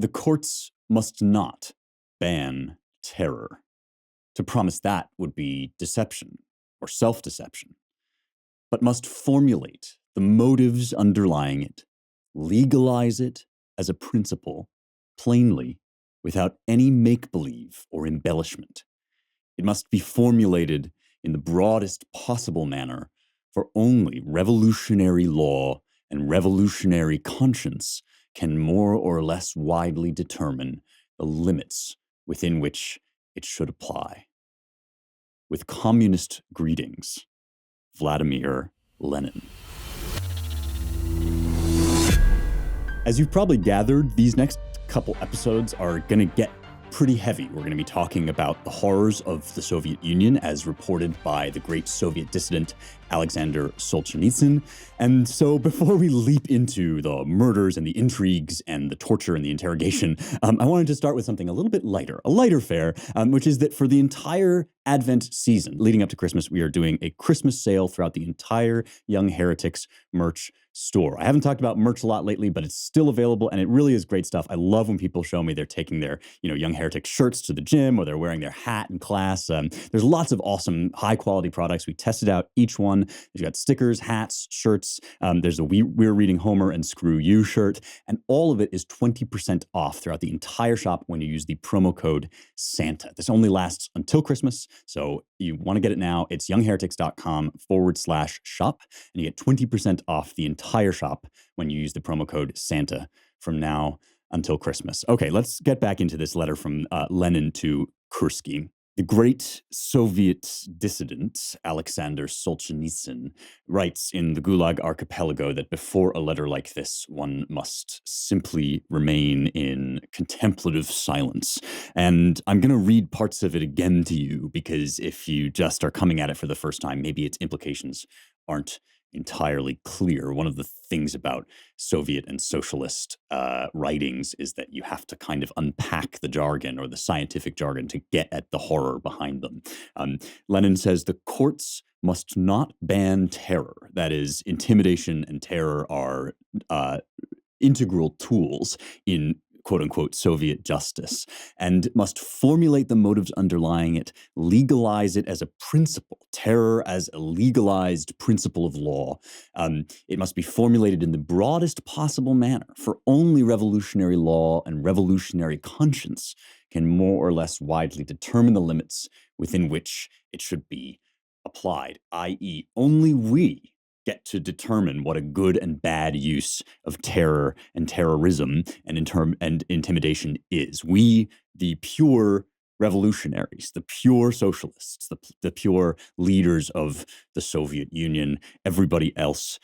The courts must not ban terror. To promise that would be deception or self-deception, but must formulate the motives underlying it, legalize it as a principle, plainly, without any make-believe or embellishment. It must be formulated in the broadest possible manner, for only revolutionary law and revolutionary conscience can more or less widely determine the limits within which it should apply. With communist greetings, Vladimir Lenin. As you've probably gathered, these next couple episodes are going to get pretty heavy. We're going to be talking about the horrors of the Soviet Union as reported by the great Soviet dissident Aleksandr Solzhenitsyn. And so before we leap into the murders and the intrigues and the torture and the interrogation, I wanted to start with something a little bit lighter, a lighter fare, which is that for the entire Advent season leading up to Christmas, we are doing a Christmas sale throughout the entire Young Heretics merch store. I haven't talked about merch a lot lately, but it's still available and it really is great stuff. I love when people show me they're taking their, Young Heretics shirts to the gym or they're wearing their hat in class. There's lots of awesome high quality products. We tested out each one. You've got stickers, hats, shirts. There's a We're Reading Homer and Screw You shirt, and all of it is 20% off throughout the entire shop when you use the promo code Santa. This only lasts until Christmas, so you want to get it now. It's youngheretics.com/shop, and you get 20% off the entire shop when you use the promo code Santa from now until Christmas. Okay, let's get back into this letter from Lenin to Kursky. The great Soviet dissident, Aleksandr Solzhenitsyn, writes in the Gulag Archipelago that before a letter like this, one must simply remain in contemplative silence. And I'm going to read parts of it again to you, because if you just are coming at it for the first time, maybe its implications aren't entirely clear. One of the things about Soviet and socialist writings is that you have to kind of unpack the jargon or the scientific jargon to get at the horror behind them. Lenin says the courts must not ban terror. That is, intimidation and terror are integral tools in quote-unquote Soviet justice, and must formulate the motives underlying it, legalize it as a principle, terror as a legalized principle of law. It must be formulated in the broadest possible manner, for only revolutionary law and revolutionary conscience can more or less widely determine the limits within which it should be applied, i.e. only we get to determine what a good and bad use of terror and terrorism and intimidation is. We, the pure revolutionaries, the pure socialists, the pure leaders of the Soviet Union, everybody else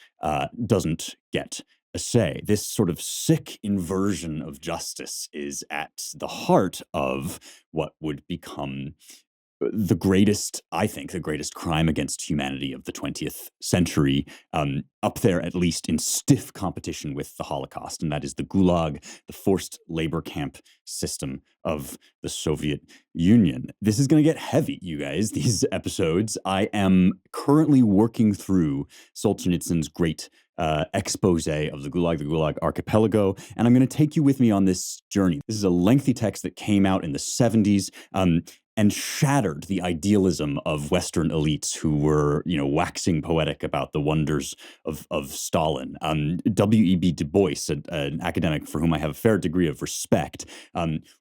doesn't get a say. This sort of sick inversion of justice is at the heart of what would become the greatest crime against humanity of the 20th century, up there at least in stiff competition with the Holocaust, and that is the Gulag, the forced labor camp system of the Soviet Union. This is going to get heavy, you guys, these episodes. I am currently working through Solzhenitsyn's great expose of the Gulag Archipelago, and I'm going to take you with me on this journey. This is a lengthy text that came out in the 70s, and shattered the idealism of Western elites who were, waxing poetic about the wonders of Stalin. W.E.B. Du Bois, an academic for whom I have a fair degree of respect,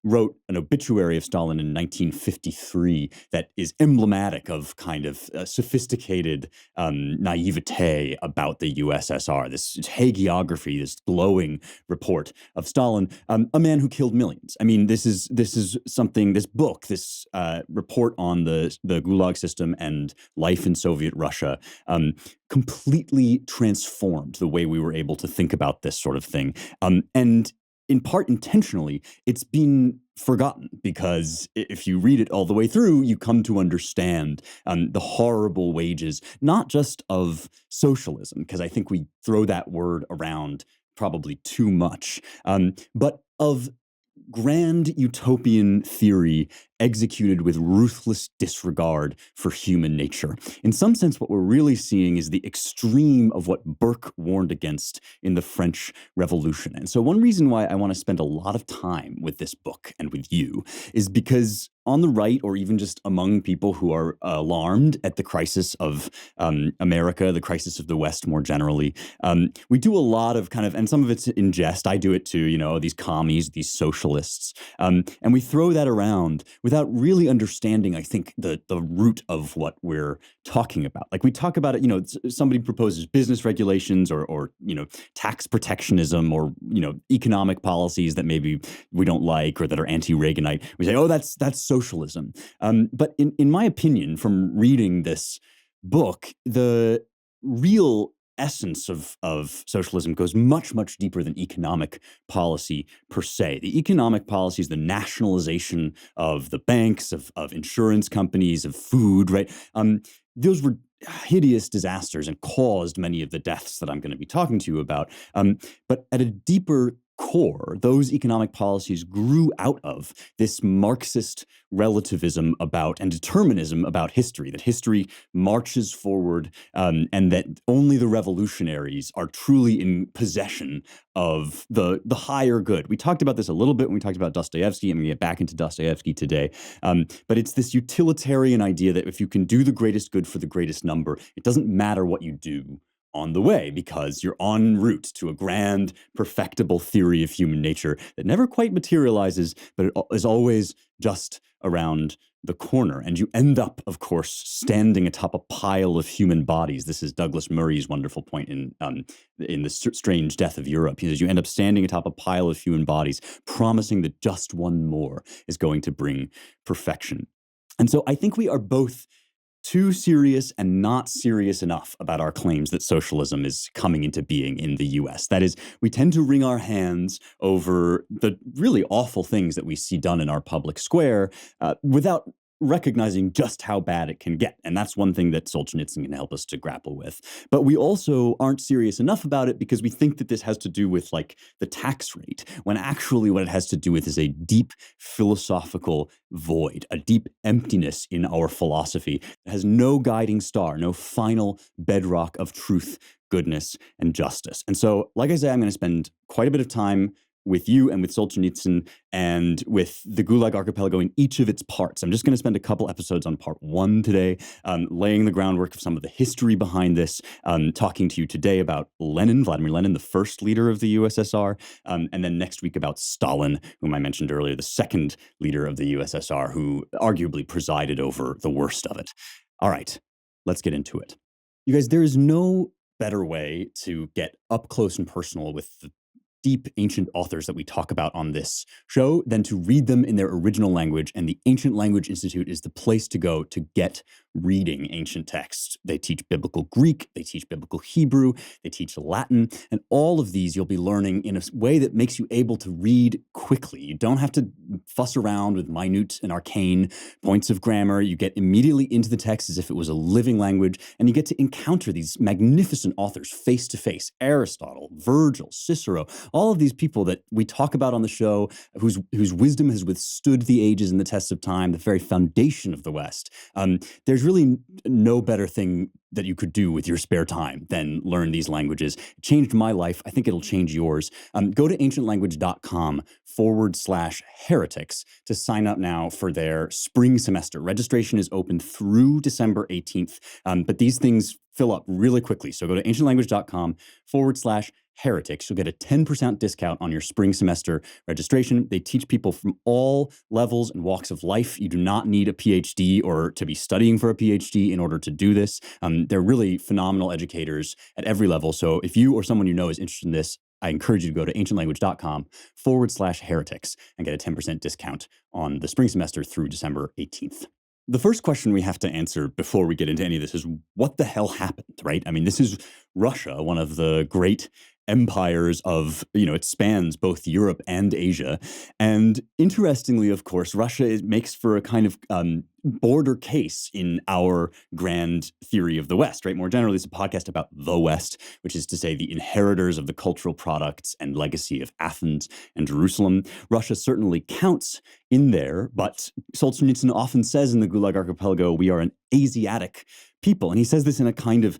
wrote an obituary of Stalin in 1953 that is emblematic of kind of sophisticated naivete about the USSR. This hagiography, this glowing report of Stalin, a man who killed millions. I mean, this is something. This book, this report on the Gulag system and life in Soviet Russia completely transformed the way we were able to think about this sort of thing. And in part intentionally, it's been forgotten, because if you read it all the way through, you come to understand the horrible wages, not just of socialism, because I think we throw that word around probably too much, but of grand utopian theory executed with ruthless disregard for human nature. In some sense, what we're really seeing is the extreme of what Burke warned against in the French Revolution. And so one reason why I want to spend a lot of time with this book and with you is because on the right, or even just among people who are alarmed at the crisis of America, the crisis of the West more generally, we do a lot of kind of, and some of it's in jest. I do it too, these commies, these socialists. And we throw that around without really understanding, I think, the root of what we're talking about. Like we talk about it, somebody proposes business regulations or tax protectionism or, economic policies that maybe we don't like or that are anti-Reaganite. We say, oh, that's socialism. But in my opinion, from reading this book, the real essence of socialism goes much, much deeper than economic policy per se. The economic policies, the nationalization of the banks, of insurance companies, of food, right? Those were hideous disasters and caused many of the deaths that I'm going to be talking to you about. But at a deeper core, those economic policies grew out of this Marxist relativism about and determinism about history, that history marches forward and that only the revolutionaries are truly in possession of the higher good. We talked about this a little bit when we talked about Dostoevsky. I'm going to get back into Dostoevsky today. But it's this utilitarian idea that if you can do the greatest good for the greatest number, it doesn't matter what you do on the way, because you're en route to a grand, perfectible theory of human nature that never quite materializes, but it is always just around the corner. And you end up, of course, standing atop a pile of human bodies. This is Douglas Murray's wonderful point in The Strange Death of Europe. He says you end up standing atop a pile of human bodies, promising that just one more is going to bring perfection. And so I think we are both too serious and not serious enough about our claims that socialism is coming into being in the US. That is, we tend to wring our hands over the really awful things that we see done in our public square without recognizing just how bad it can get. And that's one thing that Solzhenitsyn can help us to grapple with. But we also aren't serious enough about it because we think that this has to do with like the tax rate, when actually what it has to do with is a deep philosophical void, a deep emptiness in our philosophy that has no guiding star, no final bedrock of truth, goodness, and justice. And so, like I say, I'm going to spend quite a bit of time with you and with Solzhenitsyn and with the Gulag Archipelago in each of its parts. I'm just going to spend a couple episodes on part one today, laying the groundwork of some of the history behind this, talking to you today about Lenin, Vladimir Lenin, the first leader of the USSR, and then next week about Stalin, whom I mentioned earlier, the second leader of the USSR, who arguably presided over the worst of it. All right, let's get into it. You guys, there is no better way to get up close and personal with the deep ancient authors that we talk about on this show than to read them in their original language. And the Ancient Language Institute is the place to go to get reading ancient texts. They teach biblical Greek, they teach biblical Hebrew, they teach Latin, and all of these you'll be learning in a way that makes you able to read quickly. You don't have to fuss around with minute and arcane points of grammar. You get immediately into the text as if it was a living language, and you get to encounter these magnificent authors face to face. Aristotle, Virgil, Cicero, all of these people that we talk about on the show, whose wisdom has withstood the ages and the tests of time, the very foundation of the West. There's really no better thing that you could do with your spare time than learn these languages. It changed my life. I think it'll change yours. Go to ancientlanguage.com/heretics to sign up now for their spring semester. Registration is open through December 18th, but these things fill up really quickly. So go to ancientlanguage.com/heretics. You'll get a 10% discount on your spring semester registration. They teach people from all levels and walks of life. You do not need a PhD or to be studying for a PhD in order to do this. They're really phenomenal educators at every level. So if you or someone you know is interested in this, I encourage you to go to ancientlanguage.com/heretics and get a 10% discount on the spring semester through December 18th. The first question we have to answer before we get into any of this is what the hell happened, right? I mean, this is Russia, one of the great empires of, it spans both Europe and Asia. And interestingly, of course, Russia makes for a kind of border case in our grand theory of the West, right? More generally, it's a podcast about the West, which is to say the inheritors of the cultural products and legacy of Athens and Jerusalem. Russia certainly counts in there, but Solzhenitsyn often says in the Gulag Archipelago, we are an Asiatic people. And he says this in a kind of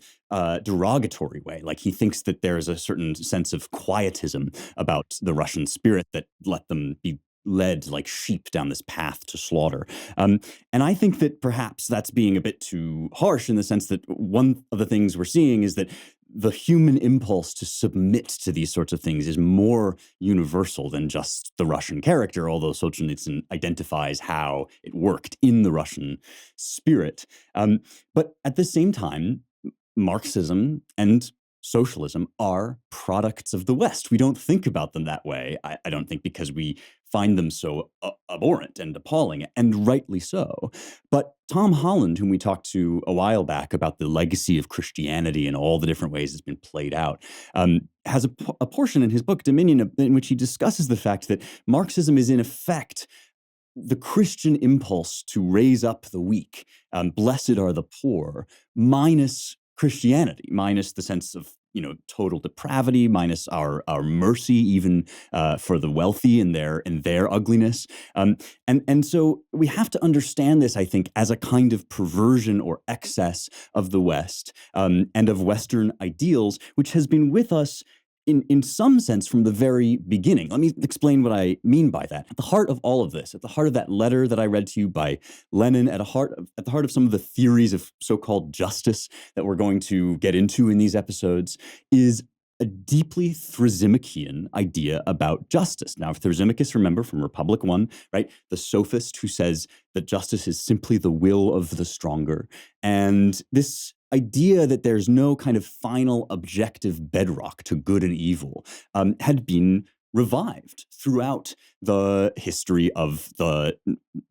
derogatory way. Like he thinks that there is a certain sense of quietism about the Russian spirit that let them be led like sheep down this path to slaughter. And I think that perhaps that's being a bit too harsh in the sense that one of the things we're seeing is that the human impulse to submit to these sorts of things is more universal than just the Russian character, although Solzhenitsyn identifies how it worked in the Russian spirit. But at the same time, Marxism and socialism are products of the West. We don't think about them that way. I don't think because we find them so abhorrent and appalling, and rightly so. But Tom Holland, whom we talked to a while back about the legacy of Christianity and all the different ways it's been played out, has a portion in his book, Dominion, in which he discusses the fact that Marxism is in effect the Christian impulse to raise up the weak, blessed are the poor, minus Christianity, minus the sense of total depravity, minus our mercy, even for the wealthy and their ugliness, and so we have to understand this, I think, as a kind of perversion or excess of the West and of Western ideals, which has been with us in some sense from the very beginning. Let me explain what I mean by that. At the heart of all of this, at the heart of that letter that I read to you by Lenin, at the heart of some of the theories of so-called justice that we're going to get into in these episodes, is a deeply Thrasymacheian idea about justice. Now, if Thrasymachus, remember from Republic I, right, the sophist who says that justice is simply the will of the stronger, and this idea that there's no kind of final objective bedrock to good and evil had been revived throughout the history of the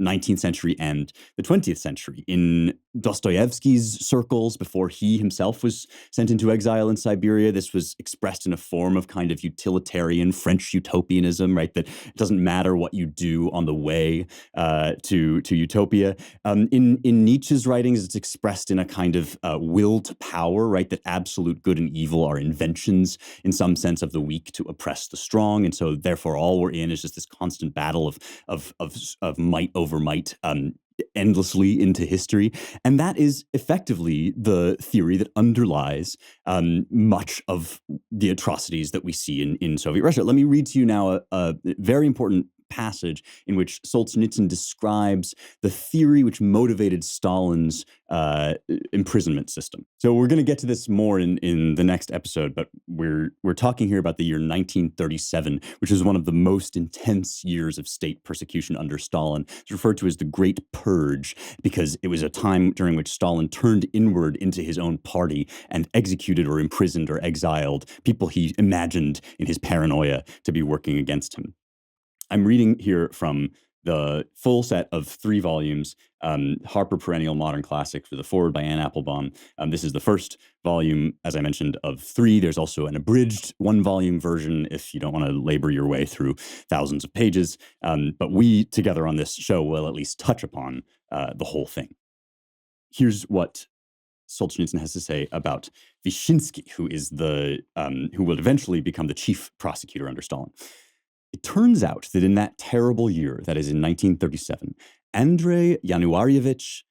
19th century and the 20th century. In Dostoevsky's circles, before he himself was sent into exile in Siberia, this was expressed in a form of kind of utilitarian French utopianism, right? That it doesn't matter what you do on the way to utopia. In Nietzsche's writings, it's expressed in a kind of will to power, right? That absolute good and evil are inventions in some sense of the weak to oppress the strong, and so therefore all we're in is just this constant battle of might over might, endlessly into history. And that is effectively the theory that underlies much of the atrocities that we see in Soviet Russia. Let me read to you now a very important passage in which Solzhenitsyn describes the theory which motivated Stalin's imprisonment system. So we're going to get to this more in the next episode, but we're talking here about the year 1937, which is one of the most intense years of state persecution under Stalin. It's referred to as the Great Purge because it was a time during which Stalin turned inward into his own party and executed or imprisoned or exiled people he imagined in his paranoia to be working against him. I'm reading here from the full set of 3 volumes, Harper Perennial Modern Classics with a foreword by Anne Applebaum. This is the first volume, as I mentioned, of 3. There's also an abridged 1-volume version if you don't want to labor your way through thousands of pages. But we, together on this show, will at least touch upon the whole thing. Here's what Solzhenitsyn has to say about Vyshinsky, who is who will eventually become the chief prosecutor under Stalin. It turns out that in that terrible year, that is in 1937, Andrei Yanuaryevich,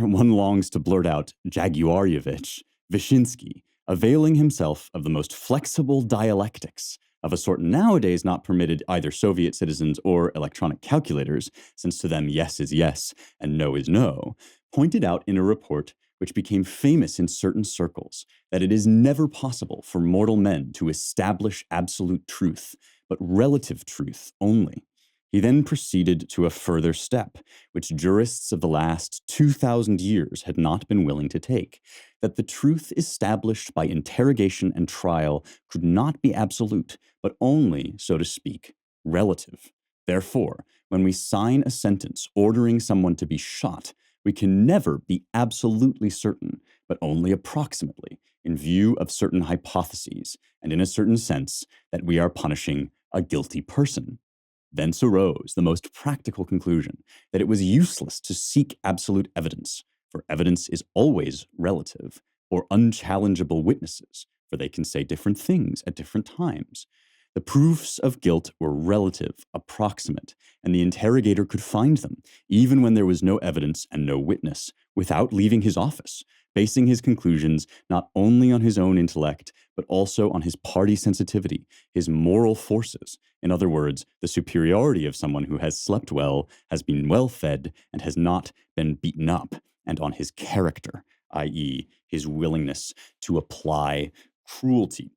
one longs to blurt out Jaguaryevich, Vyshinsky, availing himself of the most flexible dialectics of a sort nowadays not permitted either Soviet citizens or electronic calculators, since to them yes is yes and no is no, pointed out in a report which became famous in certain circles that it is never possible for mortal men to establish absolute truth, but relative truth only. He then proceeded to a further step, which jurists of the last 2,000 years had not been willing to take, that the truth established by interrogation and trial could not be absolute, but only, so to speak, relative. Therefore, when we sign a sentence ordering someone to be shot, we can never be absolutely certain, but only approximately, in view of certain hypotheses, and in a certain sense that we are punishing a guilty person. Thence arose the most practical conclusion that it was useless to seek absolute evidence, for evidence is always relative, or unchallengeable witnesses, for they can say different things at different times. The proofs of guilt were relative, approximate, and the interrogator could find them, even when there was no evidence and no witness, without leaving his office, basing his conclusions not only on his own intellect, but also on his party sensitivity, his moral forces. In other words, the superiority of someone who has slept well, has been well fed, and has not been beaten up, and on his character, i.e., his willingness to apply cruelty.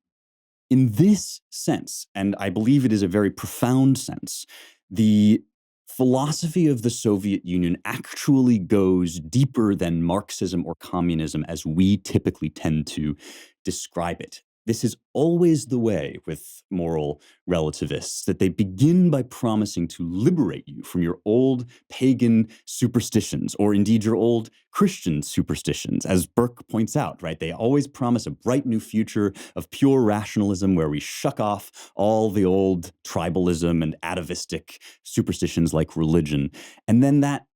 In this sense, and I believe it is a very profound sense, the philosophy of the Soviet Union actually goes deeper than Marxism or communism as we typically tend to describe it. This is always the way with moral relativists, that they begin by promising to liberate you from your old pagan superstitions, or indeed your old Christian superstitions, as Burke points out, right? They always promise a bright new future of pure rationalism where we shuck off all the old tribalism and atavistic superstitions like religion. And then that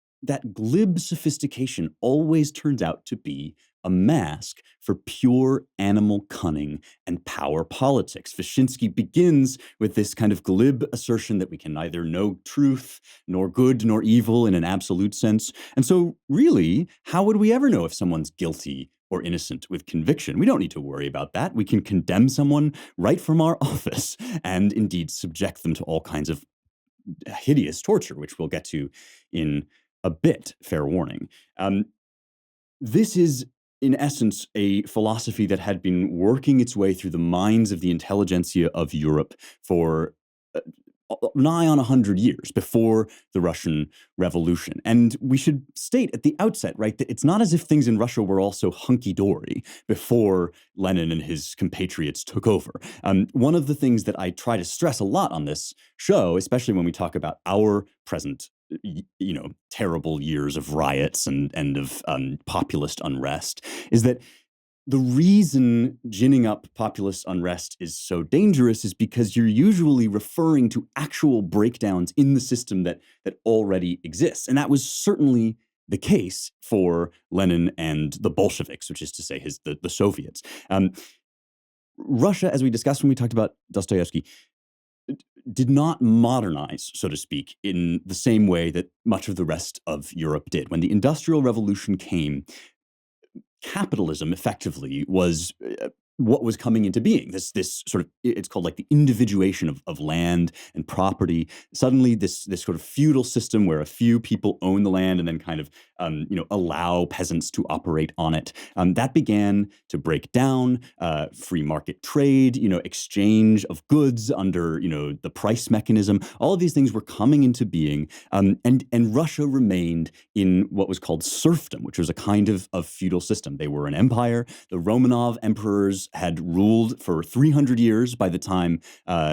glib sophistication always turns out to be a mask for pure animal cunning and power politics. Wyszynski begins with this kind of glib assertion that we can neither know truth nor good nor evil in an absolute sense. And so really, how would we ever know if someone's guilty or innocent with conviction? We don't need to worry about that. We can condemn someone right from our office and indeed subject them to all kinds of hideous torture, which we'll get to in a bit, fair warning. This is, in essence, a philosophy that had been working its way through the minds of the intelligentsia of Europe for nigh on 100 years before the Russian Revolution. And we should state at the outset, right, that it's not as if things in Russia were also hunky-dory before Lenin and his compatriots took over. One of the things that I try to stress a lot on this show, especially when we talk about our present terrible years of riots and of populist unrest, is that the reason ginning up populist unrest is so dangerous is because you're usually referring to actual breakdowns in the system that already exists. And that was certainly the case for Lenin and the Bolsheviks, which is to say the Soviets. Russia, as we discussed when we talked about Dostoevsky, did not modernize, so to speak, in the same way that much of the rest of Europe did. When the Industrial Revolution came, capitalism effectively was what was coming into being. This sort of, it's called like the individuation of land and property. Suddenly this sort of feudal system where a few people own the land and then kind of allow peasants to operate on it. That began to break down. Free market trade, exchange of goods under the price mechanism. All of these things were coming into being, and Russia remained in what was called serfdom, which was a kind of feudal system. They were an empire. The Romanov emperors had ruled for 300 years by the time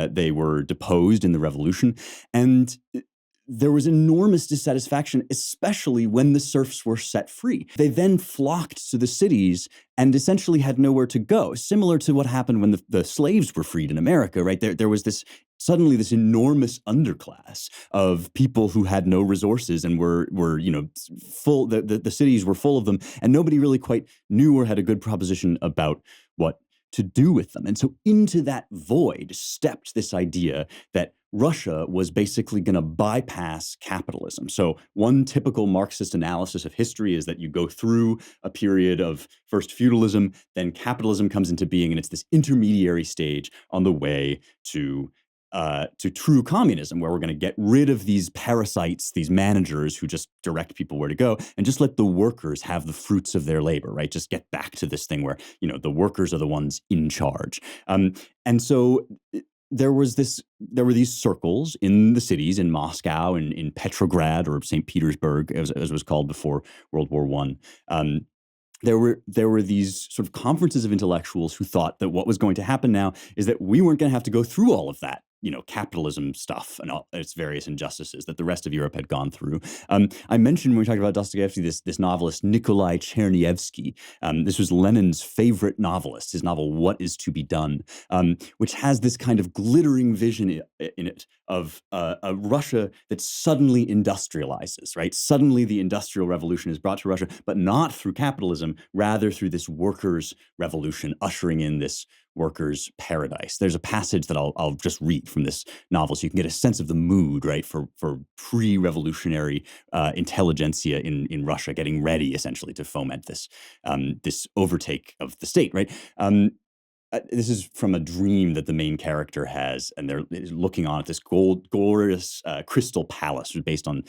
they were deposed in the revolution. And there was enormous dissatisfaction, especially when the serfs were set free. They then flocked to the cities and essentially had nowhere to go, similar to what happened when the slaves were freed in America, right? There was suddenly this enormous underclass of people who had no resources and were full. The cities were full of them, and nobody really quite knew or had a good proposition about what to do with them. And so into that void stepped this idea that Russia was basically going to bypass capitalism. So one typical Marxist analysis of history is that you go through a period of first feudalism, then capitalism comes into being, and it's this intermediary stage on the way to true communism, where we're going to get rid of these parasites, these managers who just direct people where to go, and just let the workers have the fruits of their labor, right? Just get back to this thing where, the workers are the ones in charge. And so there were these circles in the cities, in Moscow and in Petrograd, or St. Petersburg, as it was called before World War I. There were these sort of conferences of intellectuals who thought that what was going to happen now is that we weren't going to have to go through all of that capitalism stuff and all its various injustices that the rest of Europe had gone through. I mentioned when we talked about Dostoevsky, this novelist Nikolai Chernyavsky. This was Lenin's favorite novelist. His novel "What Is to Be Done," which has this kind of glittering vision in it of a Russia that suddenly industrializes. Right, suddenly the Industrial Revolution is brought to Russia, but not through capitalism, rather through this workers' revolution, ushering in this workers' paradise. There's a passage that I'll just read from this novel so you can get a sense of the mood, right, for pre-revolutionary intelligentsia in Russia getting ready essentially to foment this overtake of the state, right? This is from a dream that the main character has, and they're looking on at this glorious Crystal Palace, which is based on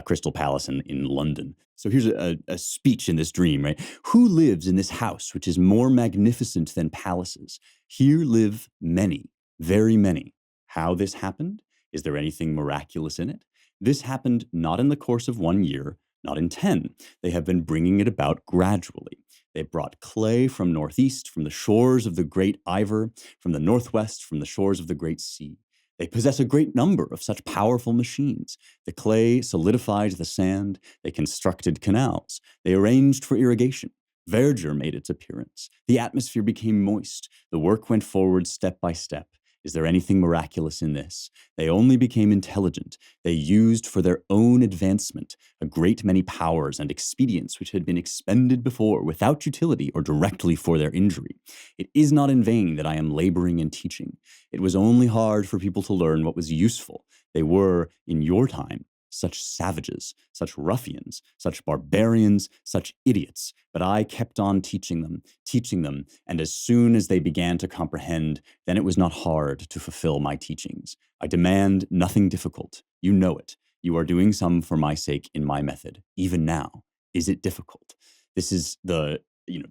Crystal Palace in London. So here's a speech in this dream, right? Who lives in this house, which is more magnificent than palaces? Here live many, very many. How this happened? Is there anything miraculous in it? This happened not in the course of 1 year, not in 10. They have been bringing it about gradually. They brought clay from northeast, from the shores of the great Iver, from the northwest, from the shores of the great sea. They possess a great number of such powerful machines. The clay solidified the sand. They constructed canals. They arranged for irrigation. Verdure made its appearance. The atmosphere became moist. The work went forward step by step. Is there anything miraculous in this? They only became intelligent. They used for their own advancement a great many powers and expedients which had been expended before without utility or directly for their injury. It is not in vain that I am laboring and teaching. It was only hard for people to learn what was useful. They were, in your time, such savages, such ruffians, such barbarians, such idiots. But I kept on teaching them, and as soon as they began to comprehend, then it was not hard to fulfill my teachings. I demand nothing difficult. You know it. You are doing some for my sake in my method. Even now, is it difficult? This is the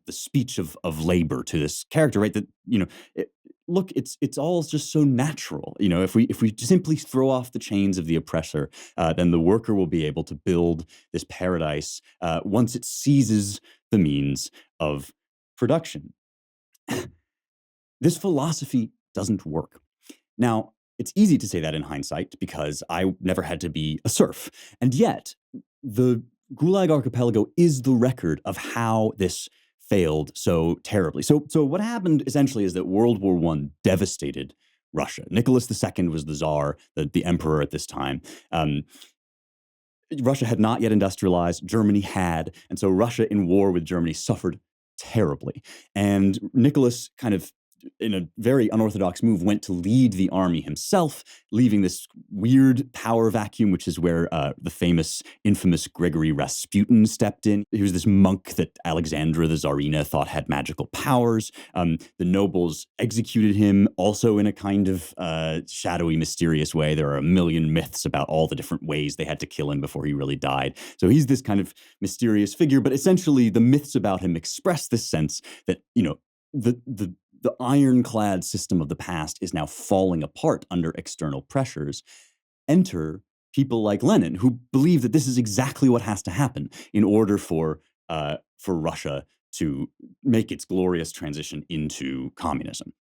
speech of labor to this character, right? That look, it's all just so natural. If we simply throw off the chains of the oppressor, then the worker will be able to build this paradise once it seizes the means of production. This philosophy doesn't work. Now, it's easy to say that in hindsight because I never had to be a serf, and yet the Gulag Archipelago is the record of how this failed so terribly. So what happened essentially is that World War I devastated Russia. Nicholas II was the Tsar, the emperor at this time. Russia had not yet industrialized. Germany had. And so Russia in war with Germany suffered terribly. And Nicholas kind of, in a very unorthodox move, went to lead the army himself, leaving this weird power vacuum, which is where the infamous Gregory Rasputin stepped in. He was this monk that Alexandra the Tsarina thought had magical powers. The nobles executed him also in a kind of shadowy, mysterious way. There are a million myths about all the different ways they had to kill him before he really died. So he's this kind of mysterious figure, but essentially the myths about him express this sense that, the ironclad system of the past is now falling apart under external pressures. Enter people like Lenin, who believe that this is exactly what has to happen in order for Russia to make its glorious transition into communism.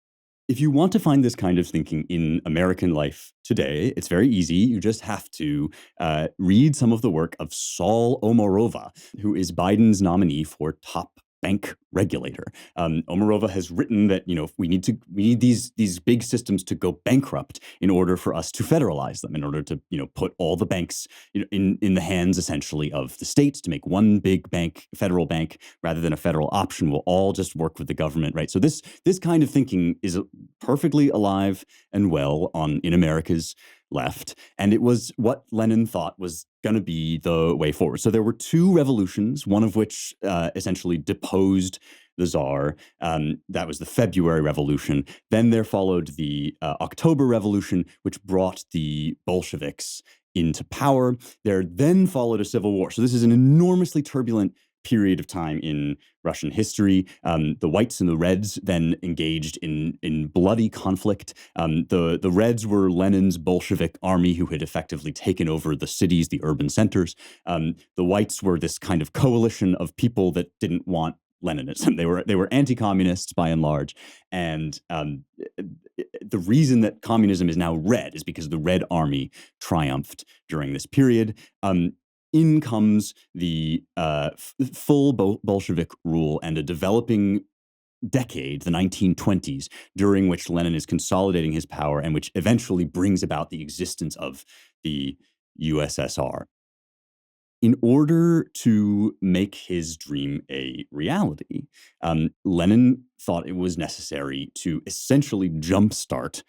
If you want to find this kind of thinking in American life today, it's very easy. You just have to read some of the work of Saul Omarova, who is Biden's nominee for top bank regulator. Omarova has written that we need these big systems to go bankrupt in order for us to federalize them, in order to put all the banks in the hands essentially of the states, to make one big bank, federal bank, rather than a federal option. We'll all just work with the government, right? So this kind of thinking is perfectly alive and well in America's left, and it was what Lenin thought was going to be the way forward. So there were two revolutions, one of which essentially deposed the Tsar. That was the February Revolution. Then there followed the October Revolution, which brought the Bolsheviks into power. There then followed a civil war. So this is an enormously turbulent period of time in Russian history. The Whites and the Reds then engaged in bloody conflict. The Reds were Lenin's Bolshevik army who had effectively taken over the cities, the urban centers. The Whites were this kind of coalition of people that didn't want Leninism. They were anti-communists by and large, and the reason that communism is now red is because the Red Army triumphed during this period. In comes the full Bolshevik rule and a developing decade, the 1920s, during which Lenin is consolidating his power and which eventually brings about the existence of the USSR. In order to make his dream a reality, Lenin thought it was necessary to essentially jumpstart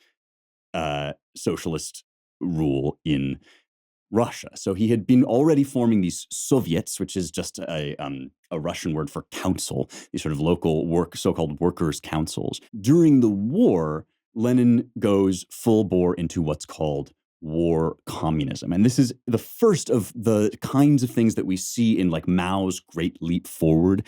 socialist rule in Russia. So he had been already forming these Soviets, which is just a Russian word for council, these sort of local so-called workers' councils. During the war, Lenin goes full bore into what's called war communism. And this is the first of the kinds of things that we see in like Mao's Great Leap Forward,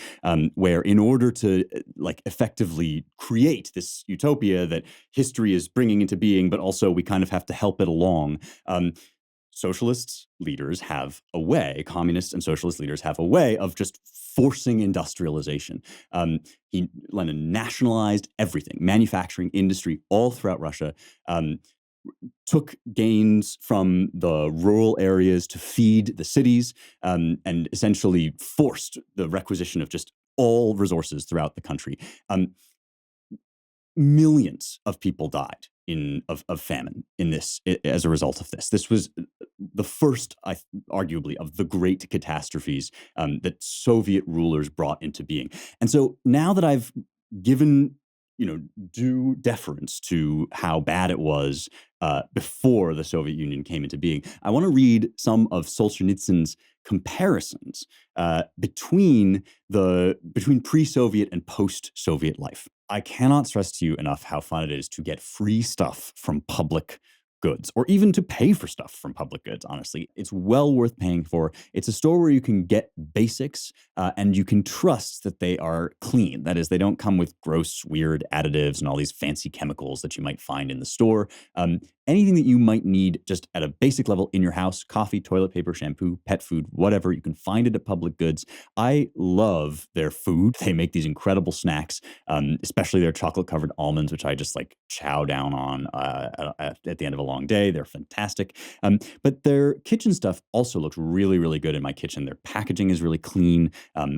where in order to like effectively create this utopia that history is bringing into being, but also we kind of have to help it along, socialist leaders have a way, communist and socialist leaders have a way of just forcing industrialization. Lenin nationalized everything, manufacturing, industry, all throughout Russia, took gains from the rural areas to feed the cities, and essentially forced the requisition of just all resources throughout the country. Millions of people died of famine in this as a result of this. This was the first, arguably, of the great catastrophes that Soviet rulers brought into being. And so now that I've given due deference to how bad it was before the Soviet Union came into being, I want to read some of Solzhenitsyn's comparisons between pre-Soviet and post-Soviet life. I cannot stress to you enough how fun it is to get free stuff from public goods, or even to pay for stuff from public goods, honestly. It's well worth paying for. It's a store where you can get basics and you can trust that they are clean. That is, they don't come with gross, weird additives and all these fancy chemicals that you might find in the store. Anything that you might need just at a basic level in your house, coffee, toilet paper, shampoo, pet food, whatever, you can find it at Public Goods. I love their food. They make these incredible snacks, especially their chocolate-covered almonds, which I just like chow down on at the end of a long day. They're fantastic. But their kitchen stuff also looks really, really good in my kitchen. Their packaging is really clean,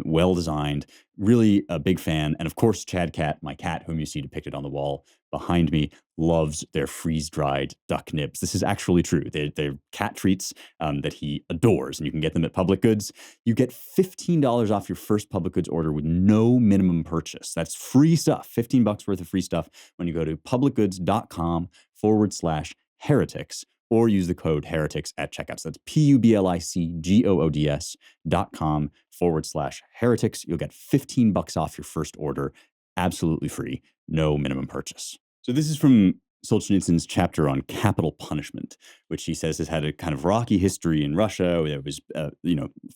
well-designed. Really a big fan. And of course, Chad Cat, my cat, whom you see depicted on the wall behind me, loves their freeze-dried duck nibs. This is actually true. They're cat treats that he adores, and you can get them at Public Goods. You get $15 off your first Public Goods order with no minimum purchase. That's free stuff, $15 worth of free stuff when you go to publicgoods.com/heretics, or use the code heretics at checkout. So that's publicgoods.com/heretics. You'll get $15 off your first order, absolutely free, no minimum purchase. So this is from Solzhenitsyn's chapter on capital punishment, which he says has had a kind of rocky history in Russia. It was,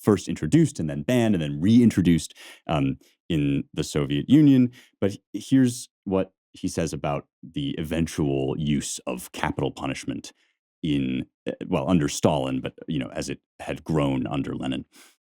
first introduced and then banned and then reintroduced in the Soviet Union. But here's what he says about the eventual use of capital punishment under Stalin, but, as it had grown under Lenin.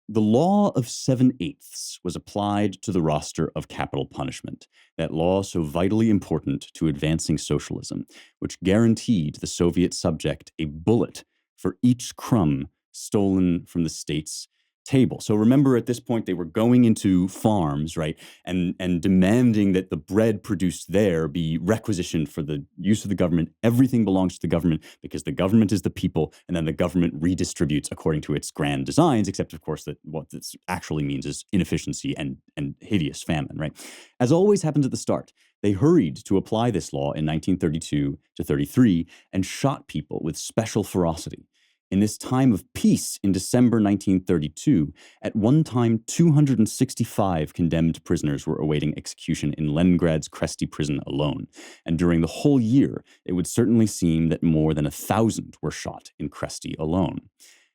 The law of 7/8 was applied to the roster of capital punishment, that law so vitally important to advancing socialism, which guaranteed the Soviet subject a bullet for each crumb stolen from the state's table. So remember, at this point, they were going into farms, right, and demanding that the bread produced there be requisitioned for the use of the government. Everything belongs to the government because the government is the people, and then the government redistributes according to its grand designs, except, of course, that what this actually means is inefficiency and hideous famine, right? As always happens at the start, they hurried to apply this law in 1932 to 33 and shot people with special ferocity. In this time of peace in December 1932, at one time 265 condemned prisoners were awaiting execution in Leningrad's Kresty prison alone. And during the whole year, it would certainly seem that more than 1,000 were shot in Kresty alone.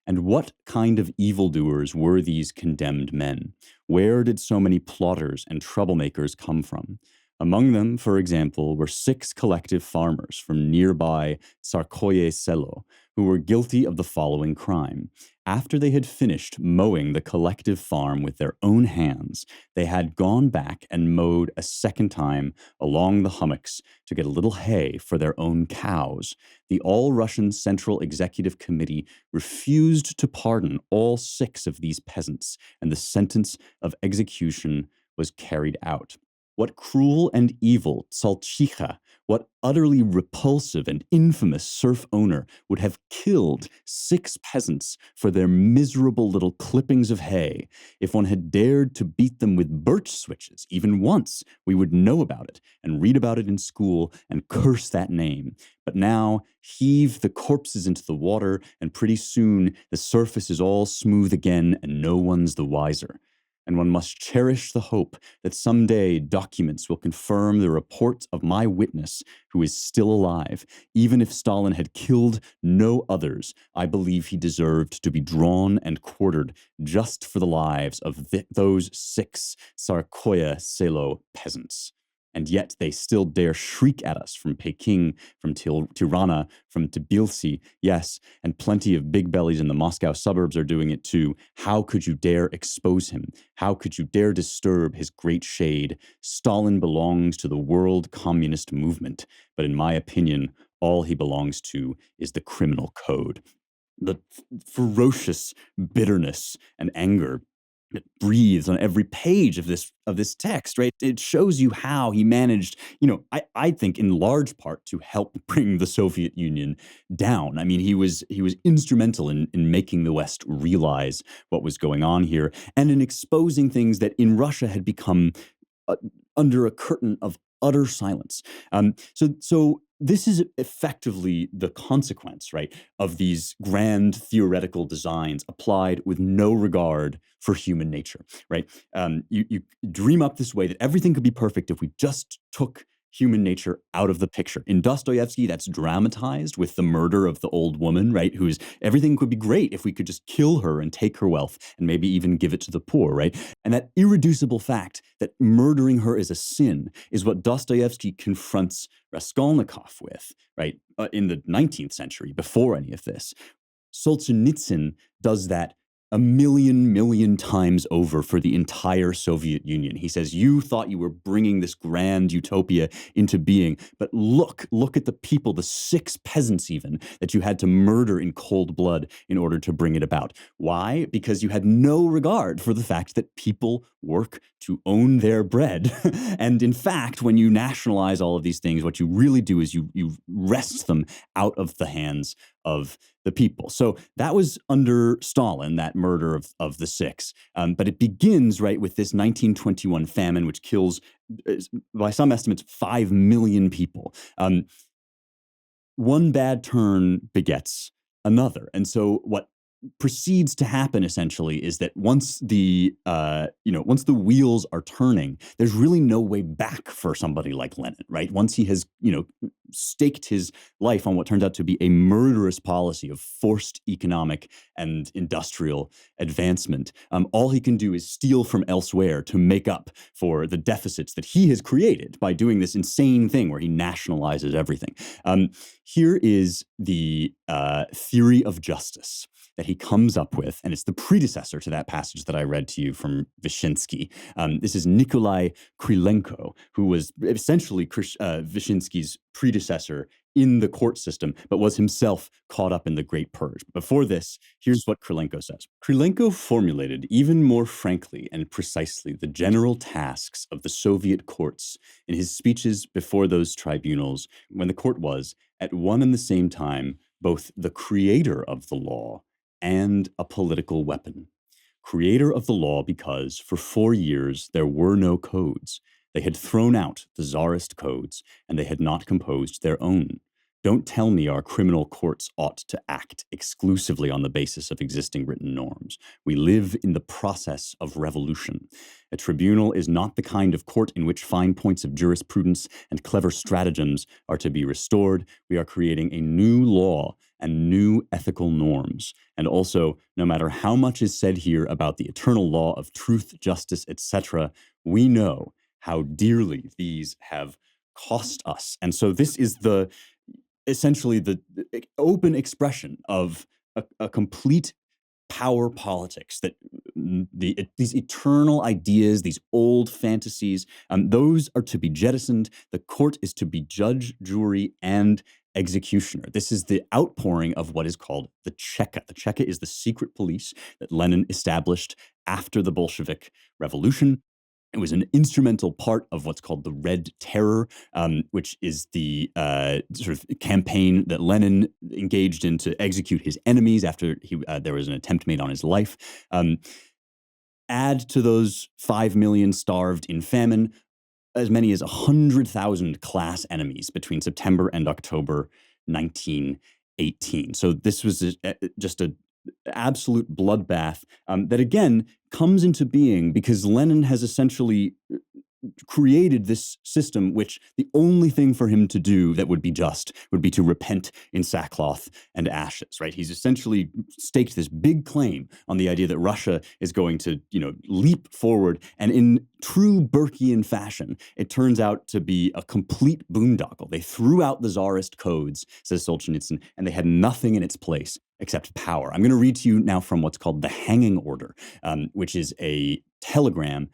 And what kind of evildoers were these condemned men? Where did so many plotters and troublemakers come from? Among them, for example, were 6 collective farmers from nearby Tsarskoye Selo, who were guilty of the following crime: After they had finished mowing the collective farm with their own hands, they had gone back and mowed a second time along the hummocks to get a little hay for their own cows. The All-Russian Central Executive Committee refused to pardon all 6 of these peasants, and the sentence of execution was carried out. What cruel and evil Cheka, what utterly repulsive and infamous serf owner would have killed 6 peasants for their miserable little clippings of hay? If one had dared to beat them with birch switches, even once, we would know about it and read about it in school and curse that name. But now, heave the corpses into the water, and pretty soon the surface is all smooth again and no one's the wiser. And one must cherish the hope that someday documents will confirm the report of my witness who is still alive. Even if Stalin had killed no others, I believe he deserved to be drawn and quartered just for the lives of those 6 Tsarskoye Selo peasants. And yet they still dare shriek at us from Peking, from Tirana, from Tbilisi, yes, and plenty of big bellies in the Moscow suburbs are doing it too. How could you dare expose him? How could you dare disturb his great shade? Stalin belongs to the world communist movement, but in my opinion, all he belongs to is the criminal code. The ferocious bitterness and anger that breathes on every page of this text, right? It shows you how he managed, I think in large part to help bring the Soviet Union down. I mean, he was instrumental in making the West realize what was going on here and in exposing things that in Russia had become under a curtain of utter silence. So this is effectively the consequence, right, of these grand theoretical designs applied with no regard for human nature, right? You dream up this way that everything could be perfect if we just took human nature out of the picture. In Dostoevsky, that's dramatized with the murder of the old woman, right? Who's everything could be great if we could just kill her and take her wealth and maybe even give it to the poor, right? And that irreducible fact that murdering her is a sin is what Dostoevsky confronts Raskolnikov with, right? In the 19th century, before any of this. Solzhenitsyn does that a million times over for the entire Soviet Union. He says, you thought you were bringing this grand utopia into being, but look at the people, the 6 peasants even, that you had to murder in cold blood in order to bring it about. Why? Because you had no regard for the fact that people work to own their bread. And in fact, when you nationalize all of these things, what you really do is you wrest them out of the hands of the people. So that was under Stalin, that murder of the 6. But it begins, right, with this 1921 famine, which kills, by some estimates, 5 million people. One bad turn begets another. And so what proceeds to happen essentially is that once the wheels are turning, there's really no way back for somebody like Lenin, right? Once he has, staked his life on what turns out to be a murderous policy of forced economic and industrial advancement, all he can do is steal from elsewhere to make up for the deficits that he has created by doing this insane thing where he nationalizes everything. Here is the theory of justice that he comes up with, and it's the predecessor to that passage that I read to you from Vyshinsky. This is Nikolai Krylenko, who was essentially Vyshinsky's predecessor in the court system, but was himself caught up in the Great Purge. Before this, here's what Krylenko says. Krylenko formulated even more frankly and precisely the general tasks of the Soviet courts in his speeches before those tribunals, when the court was, at one and the same time, both the creator of the law and a political weapon. Creator of the law because, for 4 years, there were no codes. They had thrown out the czarist codes, and they had not composed their own. Don't tell me our criminal courts ought to act exclusively on the basis of existing written norms. We live in the process of revolution. A tribunal is not the kind of court in which fine points of jurisprudence and clever stratagems are to be restored. We are creating a new law and new ethical norms. And also, no matter how much is said here about the eternal law of truth, justice, etc., we know how dearly these have cost us. And so this is essentially the open expression of a complete power politics, that these eternal ideas, these old fantasies, those are to be jettisoned. The court is to be judge, jury, and executioner. This is the outpouring of what is called the Cheka. The Cheka is the secret police that Lenin established after the Bolshevik Revolution. It was an instrumental part of what's called the Red Terror, which is the sort of campaign that Lenin engaged in to execute his enemies after there was an attempt made on his life. Add to those 5 million starved in famine, as many as 100,000 class enemies between September and October 1918. So this was just an absolute bloodbath that, again, comes into being because Lenin has essentially created this system which the only thing for him to do that would be just would be to repent in sackcloth and ashes, right? He's essentially staked this big claim on the idea that Russia is going to, leap forward. And in true Burkean fashion, it turns out to be a complete boondoggle. They threw out the Tsarist codes, says Solzhenitsyn, and they had nothing in its place except power. I'm going to read to you now from what's called the hanging order, which is a telegram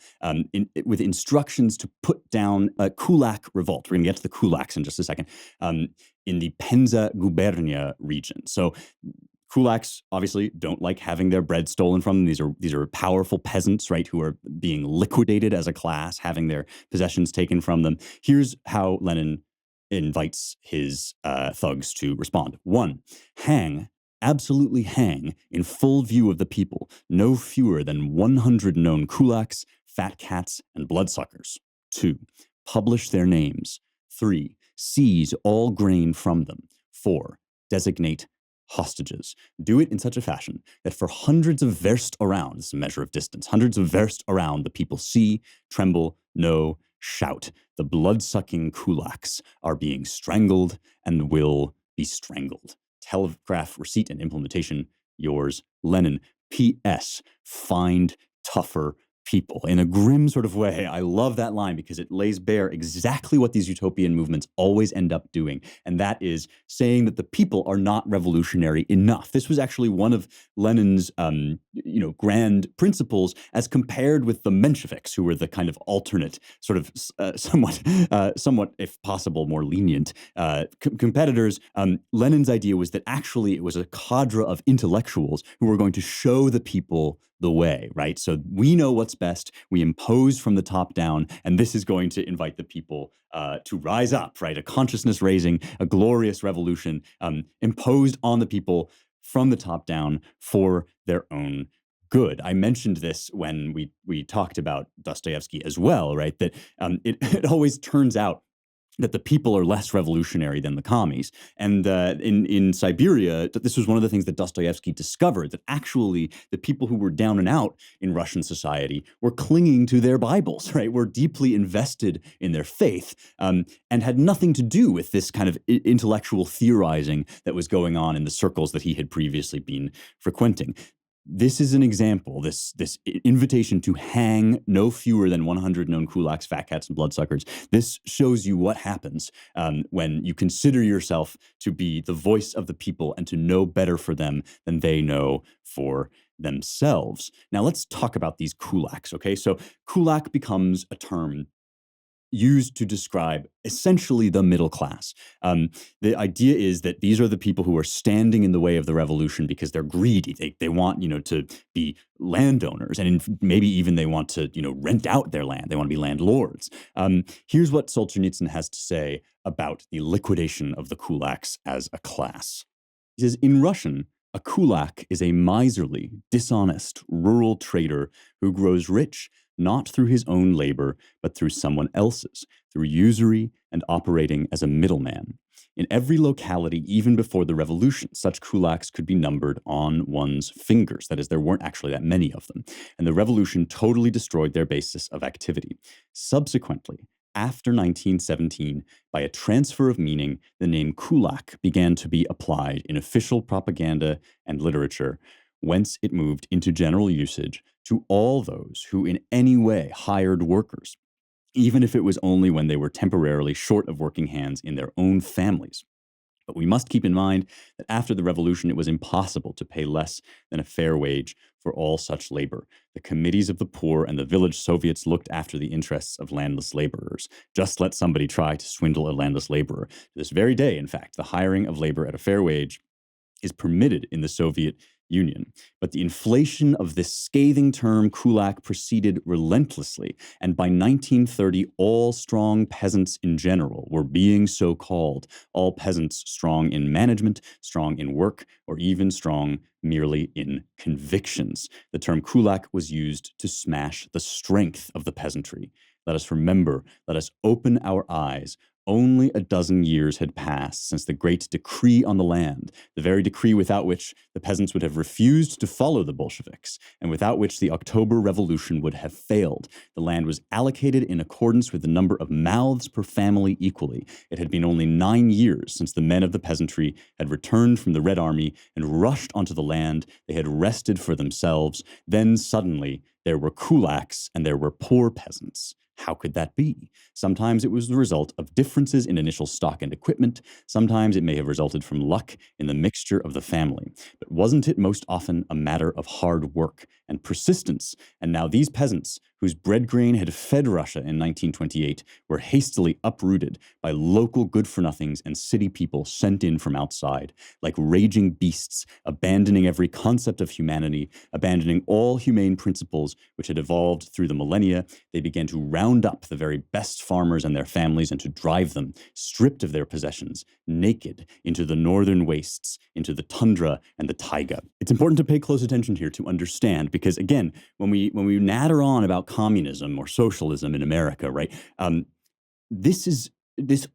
with instructions to put down a kulak revolt. We're going to get to the kulaks in just a second, in the Penza gubernia region. So kulaks obviously don't like having their bread stolen from them. These are powerful peasants, right, who are being liquidated as a class, having their possessions taken from them. Here's how Lenin invites his thugs to respond. 1, hang, absolutely hang, in full view of the people, no fewer than 100 known kulaks, fat cats, and bloodsuckers. 2, publish their names. 3, seize all grain from them. 4, designate hostages. Do it in such a fashion that for hundreds of verst around, this is a measure of distance, hundreds of verst around, the people see, tremble, know, shout. The blood-sucking kulaks are being strangled and will be strangled. Telegraph receipt and implementation, yours, Lenin. P.S. Find tougher people. In a grim sort of way, I love that line because it lays bare exactly what these utopian movements always end up doing, and that is saying that the people are not revolutionary enough. This was actually one of Lenin's, grand principles, as compared with the Mensheviks, who were the kind of alternate, sort of somewhat, if possible, more lenient competitors. Lenin's idea was that actually it was a cadre of intellectuals who were going to show the people the way, right? So we know what's best. We impose from the top down, and this is going to invite the people to rise up, right? A consciousness raising, a glorious revolution imposed on the people from the top down for their own good. I mentioned this when we talked about Dostoevsky as well, right? That it always turns out that the people are less revolutionary than the commies. And in Siberia, this was one of the things that Dostoevsky discovered, that actually the people who were down and out in Russian society were clinging to their Bibles, right? Were deeply invested in their faith, and had nothing to do with this kind of intellectual theorizing that was going on in the circles that he had previously been frequenting. This is an example, this invitation to hang no fewer than 100 known kulaks, fat cats, and bloodsuckers. This shows you what happens when you consider yourself to be the voice of the people and to know better for them than they know for themselves. Now let's talk about these kulaks, okay? So kulak becomes a term used to describe essentially the middle class. The idea is that these are the people who are standing in the way of the revolution because they're greedy. They want, to be landowners, and maybe even they want to, rent out their land. They want to be landlords. Here's what Solzhenitsyn has to say about the liquidation of the kulaks as a class. He says, in Russian, a kulak is a miserly, dishonest, rural trader who grows rich not through his own labor, but through someone else's, through usury and operating as a middleman. In every locality, even before the revolution, such kulaks could be numbered on one's fingers. That is, there weren't actually that many of them. And the revolution totally destroyed their basis of activity. Subsequently, after 1917, by a transfer of meaning, the name kulak began to be applied in official propaganda and literature, whence it moved into general usage to all those who in any way hired workers, even if it was only when they were temporarily short of working hands in their own families. But we must keep in mind that after the revolution, it was impossible to pay less than a fair wage for all such labor. The committees of the poor and the village Soviets looked after the interests of landless laborers. Just let somebody try to swindle a landless laborer. To this very day, in fact, the hiring of labor at a fair wage is permitted in the Soviet Union. But the inflation of this scathing term kulak proceeded relentlessly, and by 1930, all strong peasants in general were being so called, all peasants strong in management, strong in work, or even strong merely in convictions. The term kulak was used to smash the strength of the peasantry. Let us remember, let us open our eyes. Only a dozen years had passed since the great decree on the land, the very decree without which the peasants would have refused to follow the Bolsheviks, and without which the October Revolution would have failed. The land was allocated in accordance with the number of mouths per family equally. It had been only 9 years since the men of the peasantry had returned from the Red Army and rushed onto the land they had wrested for themselves. Then suddenly there were kulaks and there were poor peasants. How could that be? Sometimes it was the result of differences in initial stock and equipment. Sometimes it may have resulted from luck in the mixture of the family. But wasn't it most often a matter of hard work and persistence? And now these peasants, whose bread grain had fed Russia in 1928, were hastily uprooted by local good-for-nothings and city people sent in from outside, like raging beasts, abandoning every concept of humanity, abandoning all humane principles which had evolved through the millennia. They began to round up the very best farmers and their families and to drive them, stripped of their possessions, naked, into the northern wastes, into the tundra and the taiga. It's important to pay close attention here to understand, because again, when we natter on about communism or socialism in America, right? This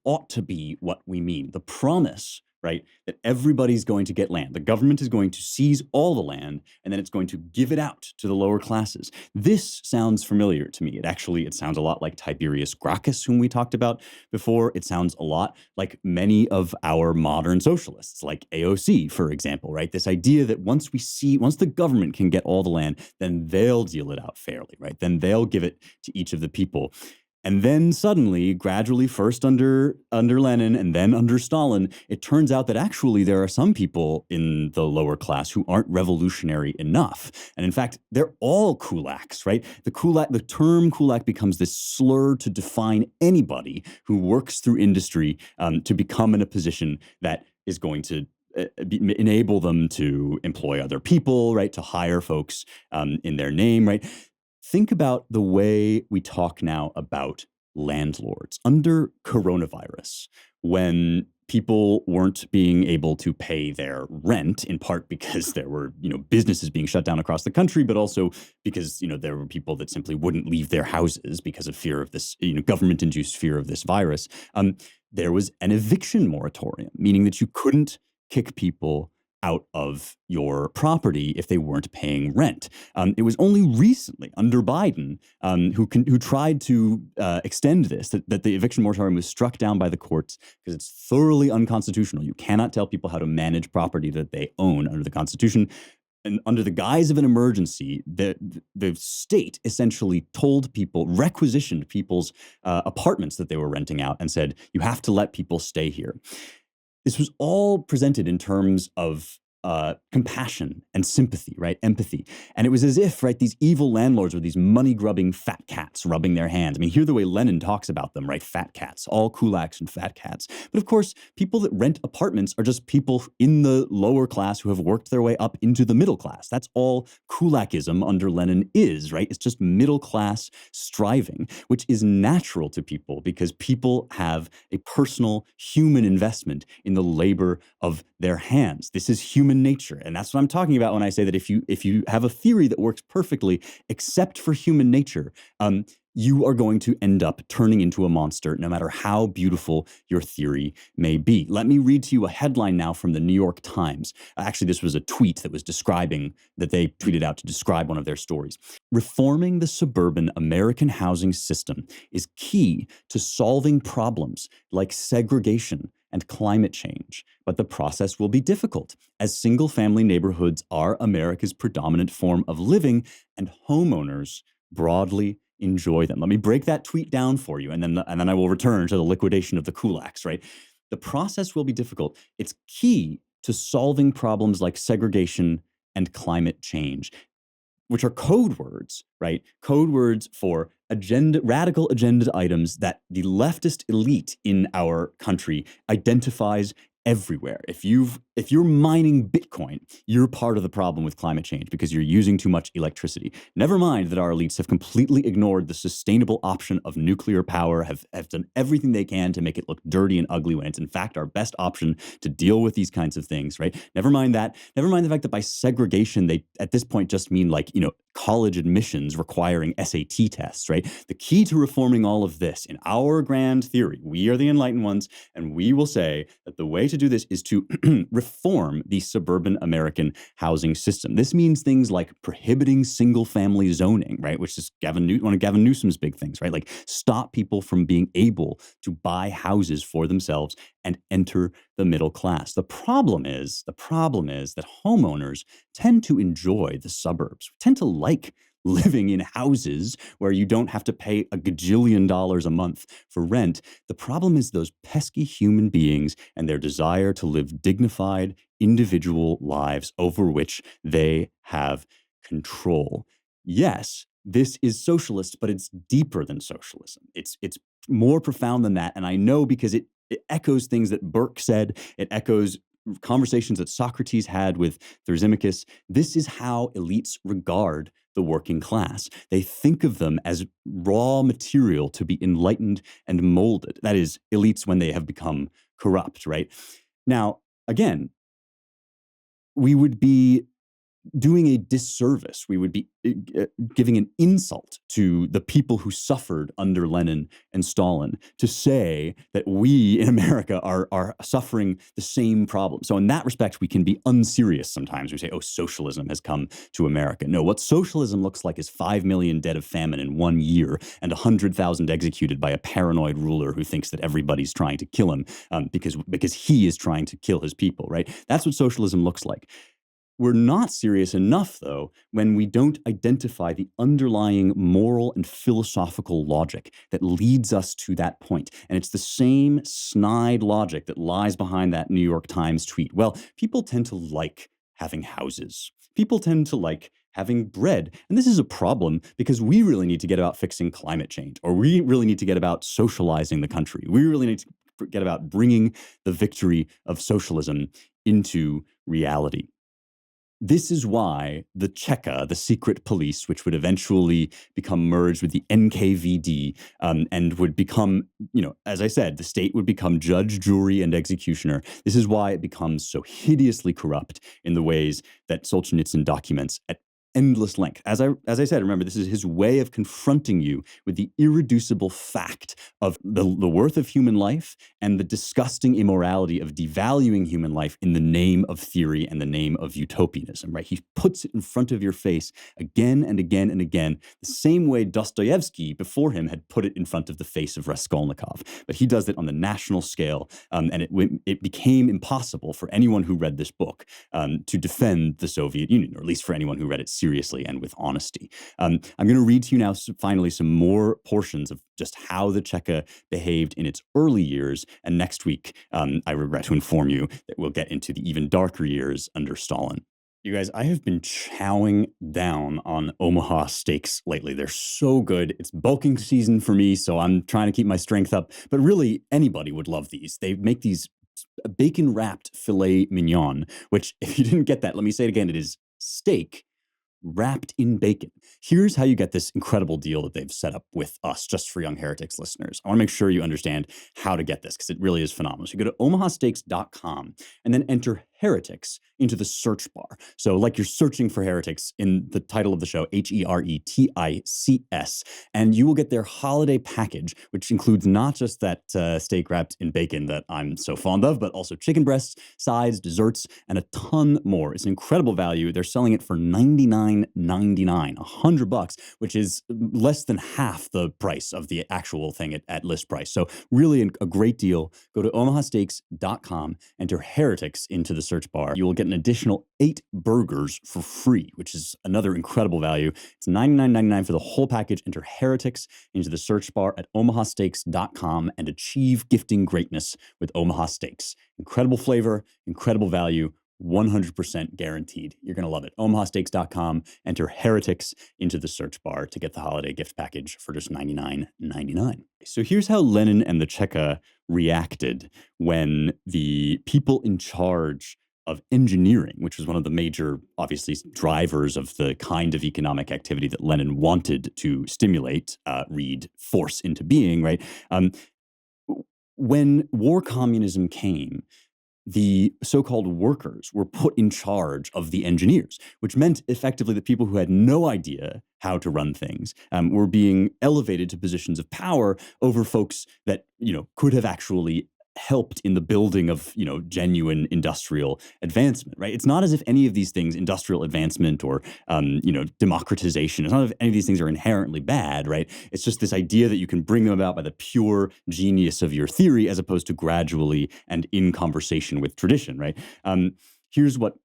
ought to be what we mean. The promise, right, that everybody's going to get land. The government is going to seize all the land, and then it's going to give it out to the lower classes. This sounds familiar to me. It sounds a lot like Tiberius Gracchus, whom we talked about before. It sounds a lot like many of our modern socialists, like AOC, for example, right? This idea that once the government can get all the land, then they'll deal it out fairly, right? Then they'll give it to each of the people. And then suddenly, gradually, first under Lenin and then under Stalin, it turns out that actually there are some people in the lower class who aren't revolutionary enough. And in fact, they're all kulaks, right? The term kulak becomes this slur to define anybody who works through industry to become in a position that is going to enable them to employ other people, right? To hire folks in their name, right? Think about the way we talk now about landlords. Under coronavirus, when people weren't being able to pay their rent, in part because there were, businesses being shut down across the country, but also because, there were people that simply wouldn't leave their houses because of fear of this, government-induced fear of this virus. There was an eviction moratorium, meaning that you couldn't kick people out of your property if they weren't paying rent. It was only recently under Biden who tried to extend this, that the eviction moratorium was struck down by the courts because it's thoroughly unconstitutional. You cannot tell people how to manage property that they own under the Constitution. And under the guise of an emergency, the state essentially requisitioned people's apartments that they were renting out and said, you have to let people stay here. This was all presented in terms of compassion and sympathy, right? Empathy. And it was as if, right, these evil landlords were these money-grubbing fat cats rubbing their hands. I mean, hear the way Lenin talks about them, right? Fat cats, all kulaks and fat cats. But of course, people that rent apartments are just people in the lower class who have worked their way up into the middle class. That's all kulakism under Lenin is, right? It's just middle class striving, which is natural to people because people have a personal human investment in the labor of their hands. This is human nature. And that's what I'm talking about when I say that if you have a theory that works perfectly, except for human nature, you are going to end up turning into a monster, no matter how beautiful your theory may be. Let me read to you a headline now from the New York Times. Actually, this was a tweet that they tweeted out to describe one of their stories. Reforming the suburban American housing system is key to solving problems like segregation and climate change, but the process will be difficult as single-family neighborhoods are America's predominant form of living and homeowners broadly enjoy them. Let me break that tweet down for you, and then I will return to the liquidation of the kulaks, right? The process will be difficult. It's key to solving problems like segregation and climate change, which are code words, right? Code words for radical agenda items that the leftist elite in our country identifies everywhere. If you're mining Bitcoin, you're part of the problem with climate change because you're using too much electricity. Never mind that our elites have completely ignored the sustainable option of nuclear power, have done everything they can to make it look dirty and ugly when it's in fact our best option to deal with these kinds of things, right? Never mind that. Never mind the fact that by segregation, they at this point just mean like, college admissions requiring SAT tests, right? The key to reforming all of this in our grand theory, we are the enlightened ones, and we will say that the way to do this is to reform the suburban American housing system. This means things like prohibiting single-family zoning, right? Which is one of Gavin Newsom's big things, right? Like stop people from being able to buy houses for themselves and enter the middle class. The problem is that homeowners tend to enjoy the suburbs, tend to like living in houses where you don't have to pay a gajillion dollars a month for rent. The problem is those pesky human beings and their desire to live dignified, individual lives over which they have control. Yes, this is socialist, but it's deeper than socialism. It's more profound than that. And I know because it echoes things that Burke said. It echoes conversations that Socrates had with Thrasymachus. This is how elites regard the working class. They think of them as raw material to be enlightened and molded. That is, elites when they have become corrupt, right? Now, again, we would be doing a disservice. We would be giving an insult to the people who suffered under Lenin and Stalin to say that we in America are suffering the same problem. So in that respect, we can be unserious sometimes. We say, oh, socialism has come to America. No, what socialism looks like is 5 million dead of famine in 1 year and 100,000 executed by a paranoid ruler who thinks that everybody's trying to kill him because he is trying to kill his people, right? That's what socialism looks like. We're not serious enough, though, when we don't identify the underlying moral and philosophical logic that leads us to that point. And it's the same snide logic that lies behind that New York Times tweet. Well, people tend to like having houses. People tend to like having bread. And this is a problem because we really need to get about fixing climate change, or we really need to get about socializing the country. We really need to get about bringing the victory of socialism into reality. This is why the Cheka, the secret police, which would eventually become merged with the NKVD and would become, as I said, the state would become judge, jury, and executioner. This is why it becomes so hideously corrupt in the ways that Solzhenitsyn documents at endless length. As I said, remember, this is his way of confronting you with the irreducible fact of the worth of human life and the disgusting immorality of devaluing human life in the name of theory and the name of utopianism, right? He puts it in front of your face again and again and again, the same way Dostoevsky before him had put it in front of the face of Raskolnikov. But he does it on the national scale, and it became impossible for anyone who read this book to defend the Soviet Union, or at least for anyone who read it seriously and with honesty. I'm going to read to you now, finally, some more portions of just how the Cheka behaved in its early years. And next week, I regret to inform you that we'll get into the even darker years under Stalin. You guys, I have been chowing down on Omaha steaks lately. They're so good. It's bulking season for me, so I'm trying to keep my strength up. But really, anybody would love these. They make these bacon-wrapped filet mignon, which, if you didn't get that, let me say it again. It is steak wrapped in bacon. Here's how you get this incredible deal that they've set up with us, just for Young Heretics listeners. I want to make sure you understand how to get this, because it really is phenomenal. So you go to omahasteaks.com and then enter heretics into the search bar. So like you're searching for heretics in the title of the show, HERETICS, and you will get their holiday package, which includes not just that steak wrapped in bacon that I'm so fond of, but also chicken breasts, sides, desserts, and a ton more. It's an incredible value. They're selling it for $99.99, $100, which is less than half the price of the actual thing at list price. So really a great deal. Go to omahasteaks.com, enter heretics into the search bar, you will get an additional 8 burgers for free, which is another incredible value. It's $99.99 for the whole package. Enter heretics into the search bar at omahasteaks.com and achieve gifting greatness with Omaha Steaks. Incredible flavor, incredible value, 100% guaranteed. You're going to love it. omahasteaks.com. Enter heretics into the search bar to get the holiday gift package for just $99.99. So here's how Lenin and the Cheka reacted when the people in charge of engineering, which was one of the major, obviously, drivers of the kind of economic activity that Lenin wanted to stimulate, read force into being, right? When war communism came, the so-called workers were put in charge of the engineers, which meant effectively that people who had no idea how to run things were being elevated to positions of power over folks that, could have actually helped in the building of, genuine industrial advancement, right? It's not as if any of these things, industrial advancement or, democratization, it's not as if any of these things are inherently bad, right? It's just this idea that you can bring them about by the pure genius of your theory as opposed to gradually and in conversation with tradition, right? Here's what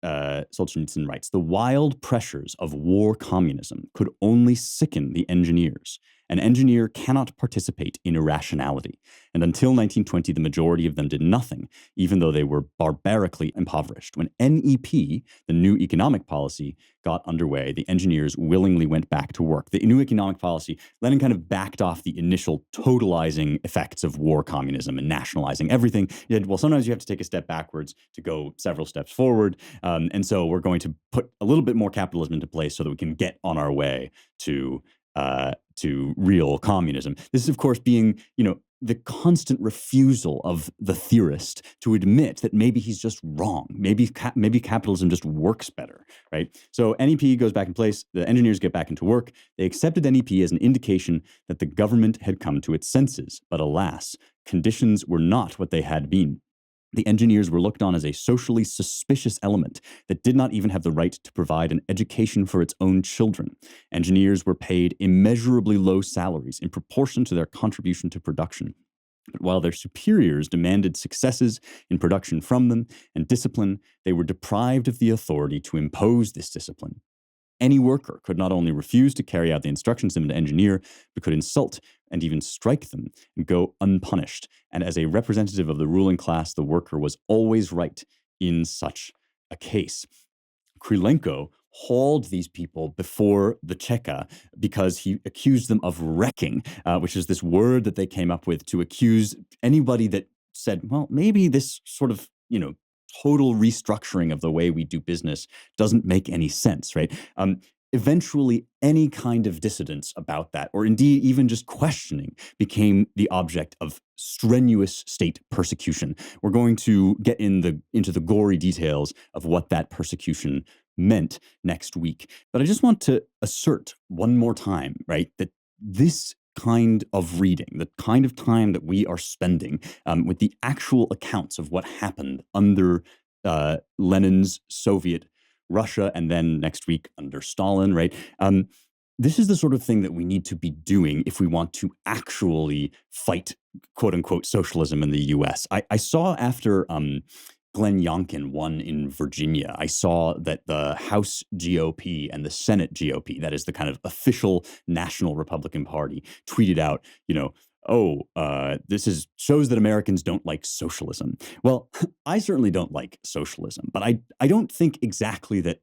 Solzhenitsyn writes. The wild pressures of war communism could only sicken the engineers. An engineer cannot participate in irrationality, and until 1920, the majority of them did nothing, even though they were barbarically impoverished. When NEP, the new economic policy, got underway, the engineers willingly went back to work. The new economic policy, Lenin kind of backed off the initial totalizing effects of war communism and nationalizing everything. He said, well, sometimes you have to take a step backwards to go several steps forward, and so we're going to put a little bit more capitalism into place so that we can get on our way to real communism. This is, of course, being, the constant refusal of the theorist to admit that maybe he's just wrong. Maybe capitalism just works better, right? So NEP goes back in place. The engineers get back into work. They accepted NEP as an indication that the government had come to its senses. But alas, conditions were not what they had been. The engineers were looked on as a socially suspicious element that did not even have the right to provide an education for its own children. Engineers were paid immeasurably low salaries in proportion to their contribution to production. But while their superiors demanded successes in production from them and discipline, they were deprived of the authority to impose this discipline. Any worker could not only refuse to carry out the instructions of an engineer, but could insult and even strike them and go unpunished. And as a representative of the ruling class, the worker was always right in such a case. Krylenko hauled these people before the Cheka because he accused them of wrecking, which is this word that they came up with to accuse anybody that said, well, maybe this sort of, total restructuring of the way we do business doesn't make any sense, right? Eventually, any kind of dissidence about that, or indeed even just questioning, became the object of strenuous state persecution. We're going to get into the gory details of what that persecution meant next week. But I just want to assert one more time, right, that this kind of reading, the kind of time that we are spending with the actual accounts of what happened under Lenin's Soviet Russia and then next week under Stalin, right? This is the sort of thing that we need to be doing if we want to actually fight, quote unquote, socialism in the US. I saw after Glenn Youngkin won in Virginia, I saw that the House GOP and the Senate GOP, that is the kind of official national Republican Party, tweeted out, this shows that Americans don't like socialism. Well, I certainly don't like socialism, but I don't think exactly that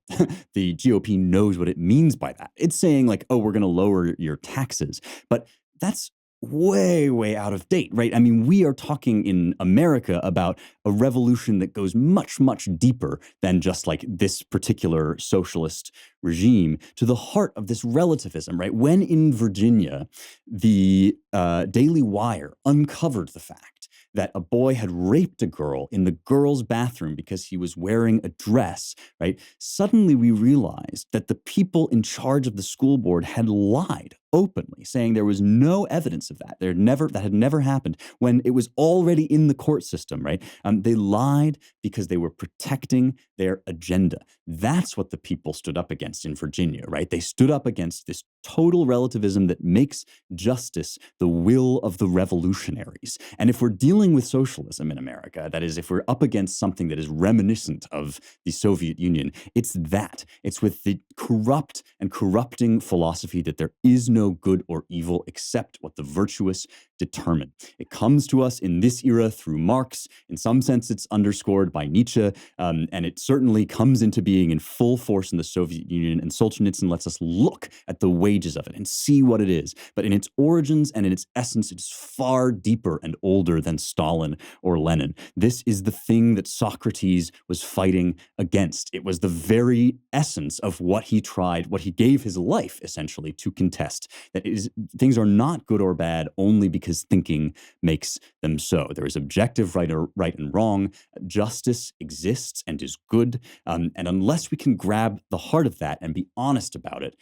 the GOP knows what it means by that. It's saying like, oh, we're going to lower your taxes, but that's way, way out of date, right? I mean, we are talking in America about a revolution that goes much, much deeper than just like this particular socialist regime to the heart of this relativism, right? When in Virginia, the Daily Wire uncovered the fact that a boy had raped a girl in the girls' bathroom because he was wearing a dress, right? Suddenly we realized that the people in charge of the school board had lied openly, saying there was no evidence of that. That had never happened when it was already in the court system, right? They lied because they were protecting their agenda. That's what the people stood up against in Virginia, right? They stood up against this total relativism that makes justice the will of the revolutionaries. And if we're dealing with socialism in America, that is, if we're up against something that is reminiscent of the Soviet Union, it's that. It's with the corrupt and corrupting philosophy that there is no good or evil except what the virtuous determine. It comes to us in this era through Marx. In some sense, it's underscored by Nietzsche, and it certainly comes into being in full force in the Soviet Union. And Solzhenitsyn lets us look at the wages of it and see what it is. But in its origins and in its essence, it is far deeper and older than Stalin or Lenin. This is the thing that Socrates was fighting against. It was the very essence of what he tried, what he gave his life essentially to contest. That is, things are not good or bad only because thinking makes them so. There is objective right and wrong. Justice exists and is good. And unless we can grab the heart of that and be honest about it,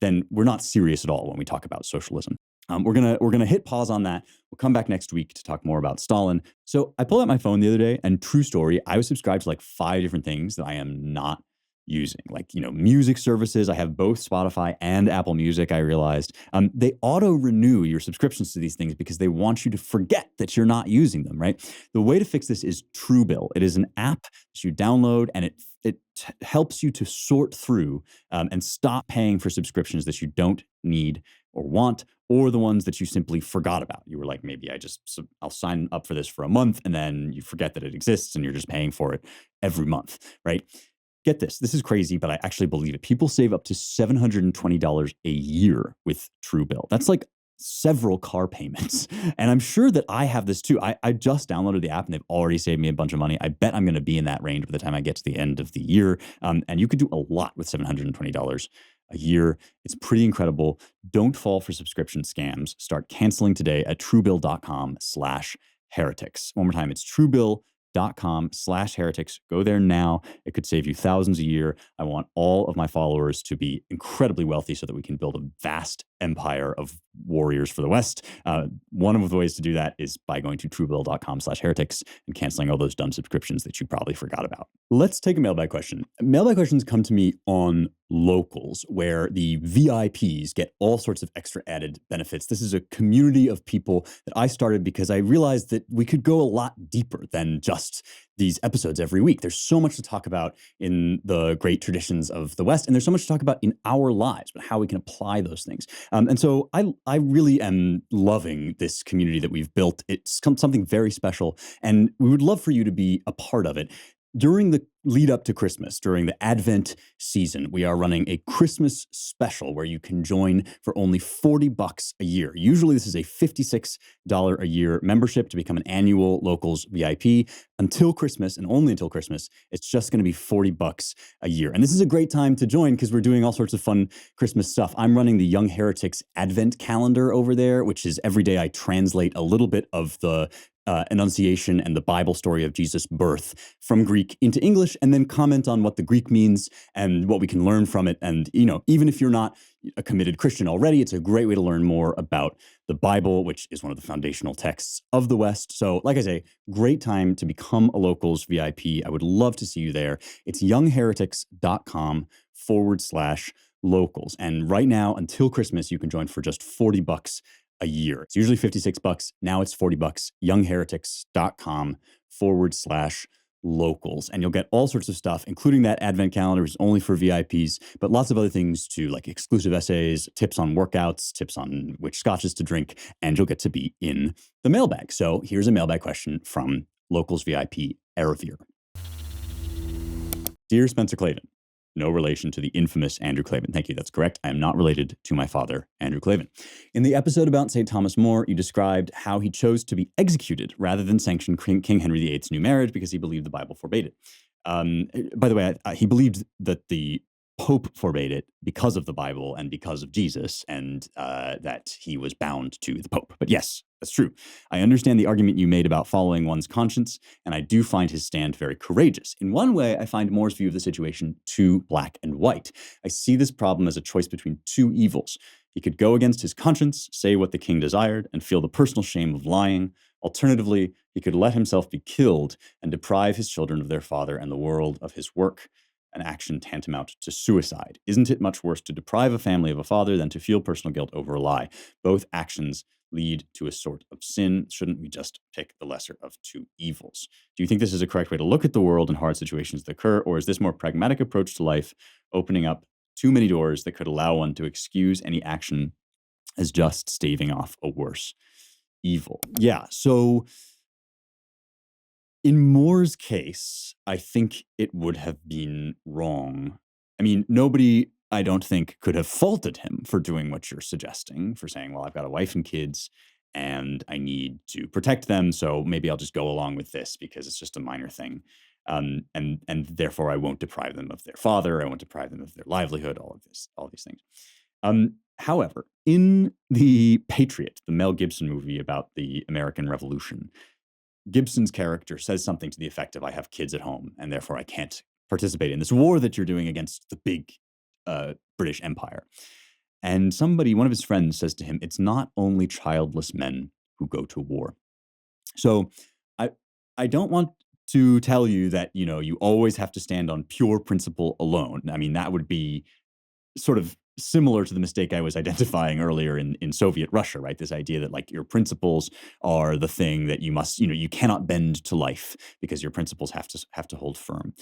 then we're not serious at all when we talk about socialism. We're gonna hit pause on that. We'll come back next week to talk more about Stalin. So I pulled out my phone the other day, and true story, I was subscribed to like 5 different things that I am not using, like, music services. I have both Spotify and Apple Music, I realized. They auto-renew your subscriptions to these things because they want you to forget that you're not using them, right? The way to fix this is Truebill. It is an app that you download, and it helps you to sort through and stop paying for subscriptions that you don't need or want, or the ones that you simply forgot about. You were like, maybe I'll sign up for this for a month, and then you forget that it exists, and you're just paying for it every month, right? Get this. This is crazy, but I actually believe it. People save up to $720 a year with Truebill. That's like several car payments. And I'm sure that I have this too. I just downloaded the app and they've already saved me a bunch of money. I bet I'm going to be in that range by the time I get to the end of the year. And you could do a lot with $720 a year. It's pretty incredible. Don't fall for subscription scams. Start canceling today at truebill.com/heretics. One more time, it's truebill.com/heretics. Go there now. It could save you thousands a year. I want all of my followers to be incredibly wealthy so that we can build a vast empire of warriors for the West. One of the ways to do that is by going to truebill.com/heretics and canceling all those dumb subscriptions that you probably forgot about. Let's take a mailbag question. Mailbag questions come to me on Locals, where the VIPs get all sorts of extra added benefits. This is a community of people that I started because I realized that we could go a lot deeper than just these episodes every week. There's so much to talk about in the great traditions of the West, and there's so much to talk about in our lives, but how we can apply those things. And so I really am loving this community that we've built. It's something very special, and we would love for you to be a part of it. During the lead up to Christmas, during the Advent season, we are running a Christmas special where you can join for only $40 a year. Usually this is a $56 a year membership to become an annual Locals VIP. Until Christmas, and only until Christmas, it's just going to be $40 a year. And this is a great time to join because we're doing all sorts of fun Christmas stuff. I'm running the Young Heretics Advent calendar over there, which is every day I translate a little bit of the Annunciation and the Bible story of Jesus' birth from Greek into English, and then comment on what the Greek means and what we can learn from it. And, even if you're not a committed Christian already, it's a great way to learn more about the Bible, which is one of the foundational texts of the West. So, like I say, great time to become a Locals VIP. I would love to see you there. It's youngheretics.com/locals. And right now, until Christmas, you can join for just $40 a year. It's usually $56. Now it's $40. youngheretics.com/locals. And you'll get all sorts of stuff, including that Advent calendar, which is only for VIPs, but lots of other things too, like exclusive essays, tips on workouts, tips on which scotches to drink, and you'll get to be in the mailbag. So here's a mailbag question from Locals VIP Eravir. Dear Spencer Klavan, no relation to the infamous Andrew Klavan. Thank you. That's correct. I am not related to my father, Andrew Klavan. In the episode about St. Thomas More, you described how he chose to be executed rather than sanction King Henry VIII's new marriage because he believed the Bible forbade it. By the way, he believed that the Pope forbade it because of the Bible and because of Jesus, and that he was bound to the Pope. But yes, that's true. I understand the argument you made about following one's conscience, and I do find his stand very courageous. In one way, I find More's view of the situation too black and white. I see this problem as a choice between two evils. He could go against his conscience, say what the king desired, and feel the personal shame of lying. Alternatively, He could let himself be killed and deprive his children of their father and the world of his work, an action tantamount to suicide. Isn't it much worse to deprive a family of a father than to feel personal guilt over a lie? Both actions lead to a sort of sin. Shouldn't we just pick the lesser of two evils? Do you think this is a correct way to look at the world and hard situations that occur, or is this more pragmatic approach to life opening up too many doors that could allow one to excuse any action as just staving off a worse evil? Yeah, so in Moore's case, I think it would have been wrong. I mean, nobody, I don't think, could have faulted him for doing what you're suggesting, for saying, well, I've got a wife and kids and I need to protect them, so maybe I'll just go along with this because it's just a minor thing. And therefore I won't deprive them of their father, I won't deprive them of their livelihood, all these things. However, in The Patriot, the Mel Gibson movie about the American Revolution, Gibson's character says something to the effect of, I have kids at home, and therefore I can't participate in this war that you're doing against the big British Empire. And one of his friends says to him, it's not only childless men who go to war. So I don't want to tell you that, you always have to stand on pure principle alone. I mean, that would be sort of similar to the mistake I was identifying earlier in Soviet Russia, right? This idea that like your principles are the thing that you must, you cannot bend to life because your principles have to hold firm.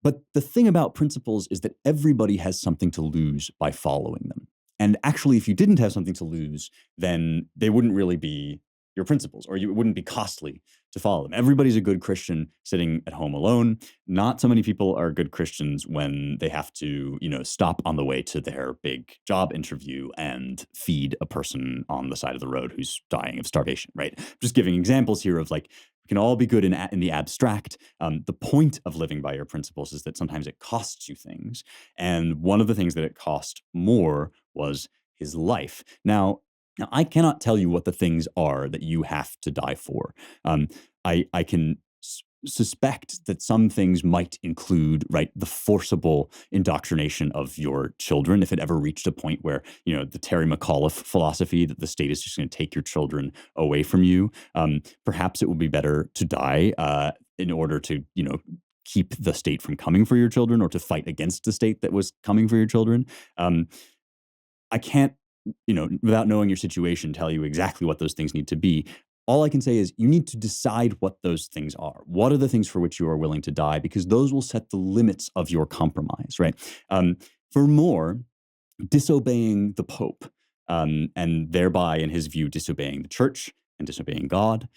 But the thing about principles is that everybody has something to lose by following them. And actually, if you didn't have something to lose, then they wouldn't really be your principles, or it wouldn't be costly to follow them. Everybody's a good Christian sitting at home alone. Not so many people are good Christians when they have to, stop on the way to their big job interview and feed a person on the side of the road who's dying of starvation, right? Just giving examples here of like, we can all be good in the abstract. The point of living by your principles is that sometimes it costs you things. And one of the things that it cost Moore was his life. Now, I cannot tell you what the things are that you have to die for. I can suspect that some things might include, right, the forcible indoctrination of your children, if it ever reached a point where, the Terry McAuliffe philosophy that the state is just going to take your children away from you. Perhaps it would be better to die in order to, keep the state from coming for your children, or to fight against the state that was coming for your children. I can't, without knowing your situation, tell you exactly what those things need to be. All I can say is you need to decide what those things are. What are the things for which you are willing to die? Because those will set the limits of your compromise, right? For Moore, disobeying the Pope, and thereby, in his view, disobeying the church and disobeying God,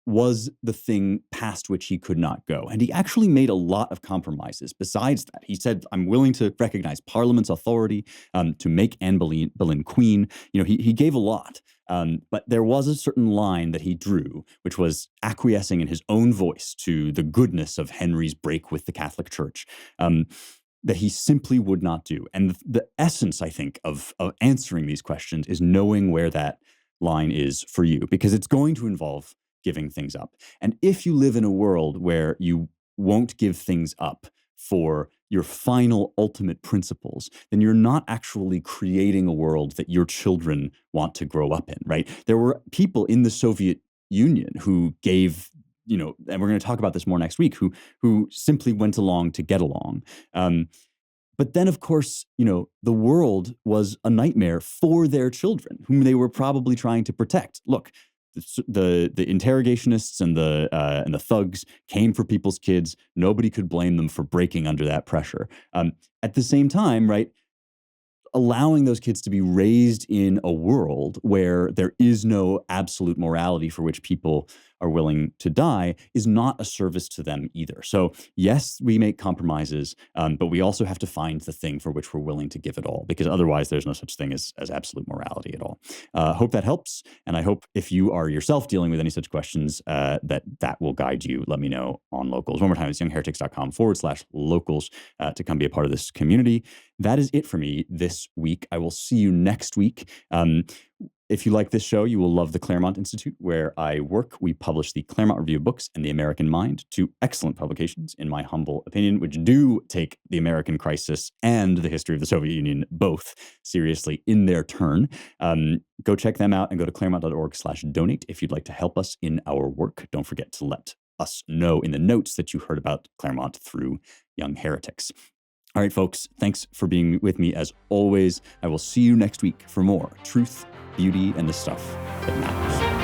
was the thing past which he could not go. And he actually made a lot of compromises besides that. He said, I'm willing to recognize Parliament's authority, to make Anne Boleyn queen. He gave a lot. But there was a certain line that he drew, which was acquiescing in his own voice to the goodness of Henry's break with the Catholic Church, that he simply would not do. And the essence, I think, of answering these questions is knowing where that line is for you, because it's going to involve giving things up. And if you live in a world where you won't give things up for your final ultimate principles, then you're not actually creating a world that your children want to grow up in, right? There were people in the Soviet Union who gave, and we're going to talk about this more next week, who simply went along to get along. But then, of course, the world was a nightmare for their children, whom they were probably trying to protect. Look, the interrogationists and the thugs came for people's kids. Nobody could blame them for breaking under that pressure. At the same time, right, allowing those kids to be raised in a world where there is no absolute morality for which people are willing to die is not a service to them either. So yes, we make compromises, but we also have to find the thing for which we're willing to give it all, because otherwise there's no such thing as absolute morality at all. Hope that helps. And I hope if you are yourself dealing with any such questions, that will guide you. Let me know on Locals. One more time, it's youngheretics.com/locals to come be a part of this community. That is it for me this week. I will see you next week. If you like this show, you will love the Claremont Institute, where I work. We publish the Claremont Review of Books and The American Mind, two excellent publications, in my humble opinion, which do take the American crisis and the history of the Soviet Union both seriously in their turn. Go check them out and go to claremont.org/donate if you'd like to help us in our work. Don't forget to let us know in the notes that you heard about Claremont through Young Heretics. All right, folks, thanks for being with me as always. I will see you next week for more truth, beauty, and the stuff that matters.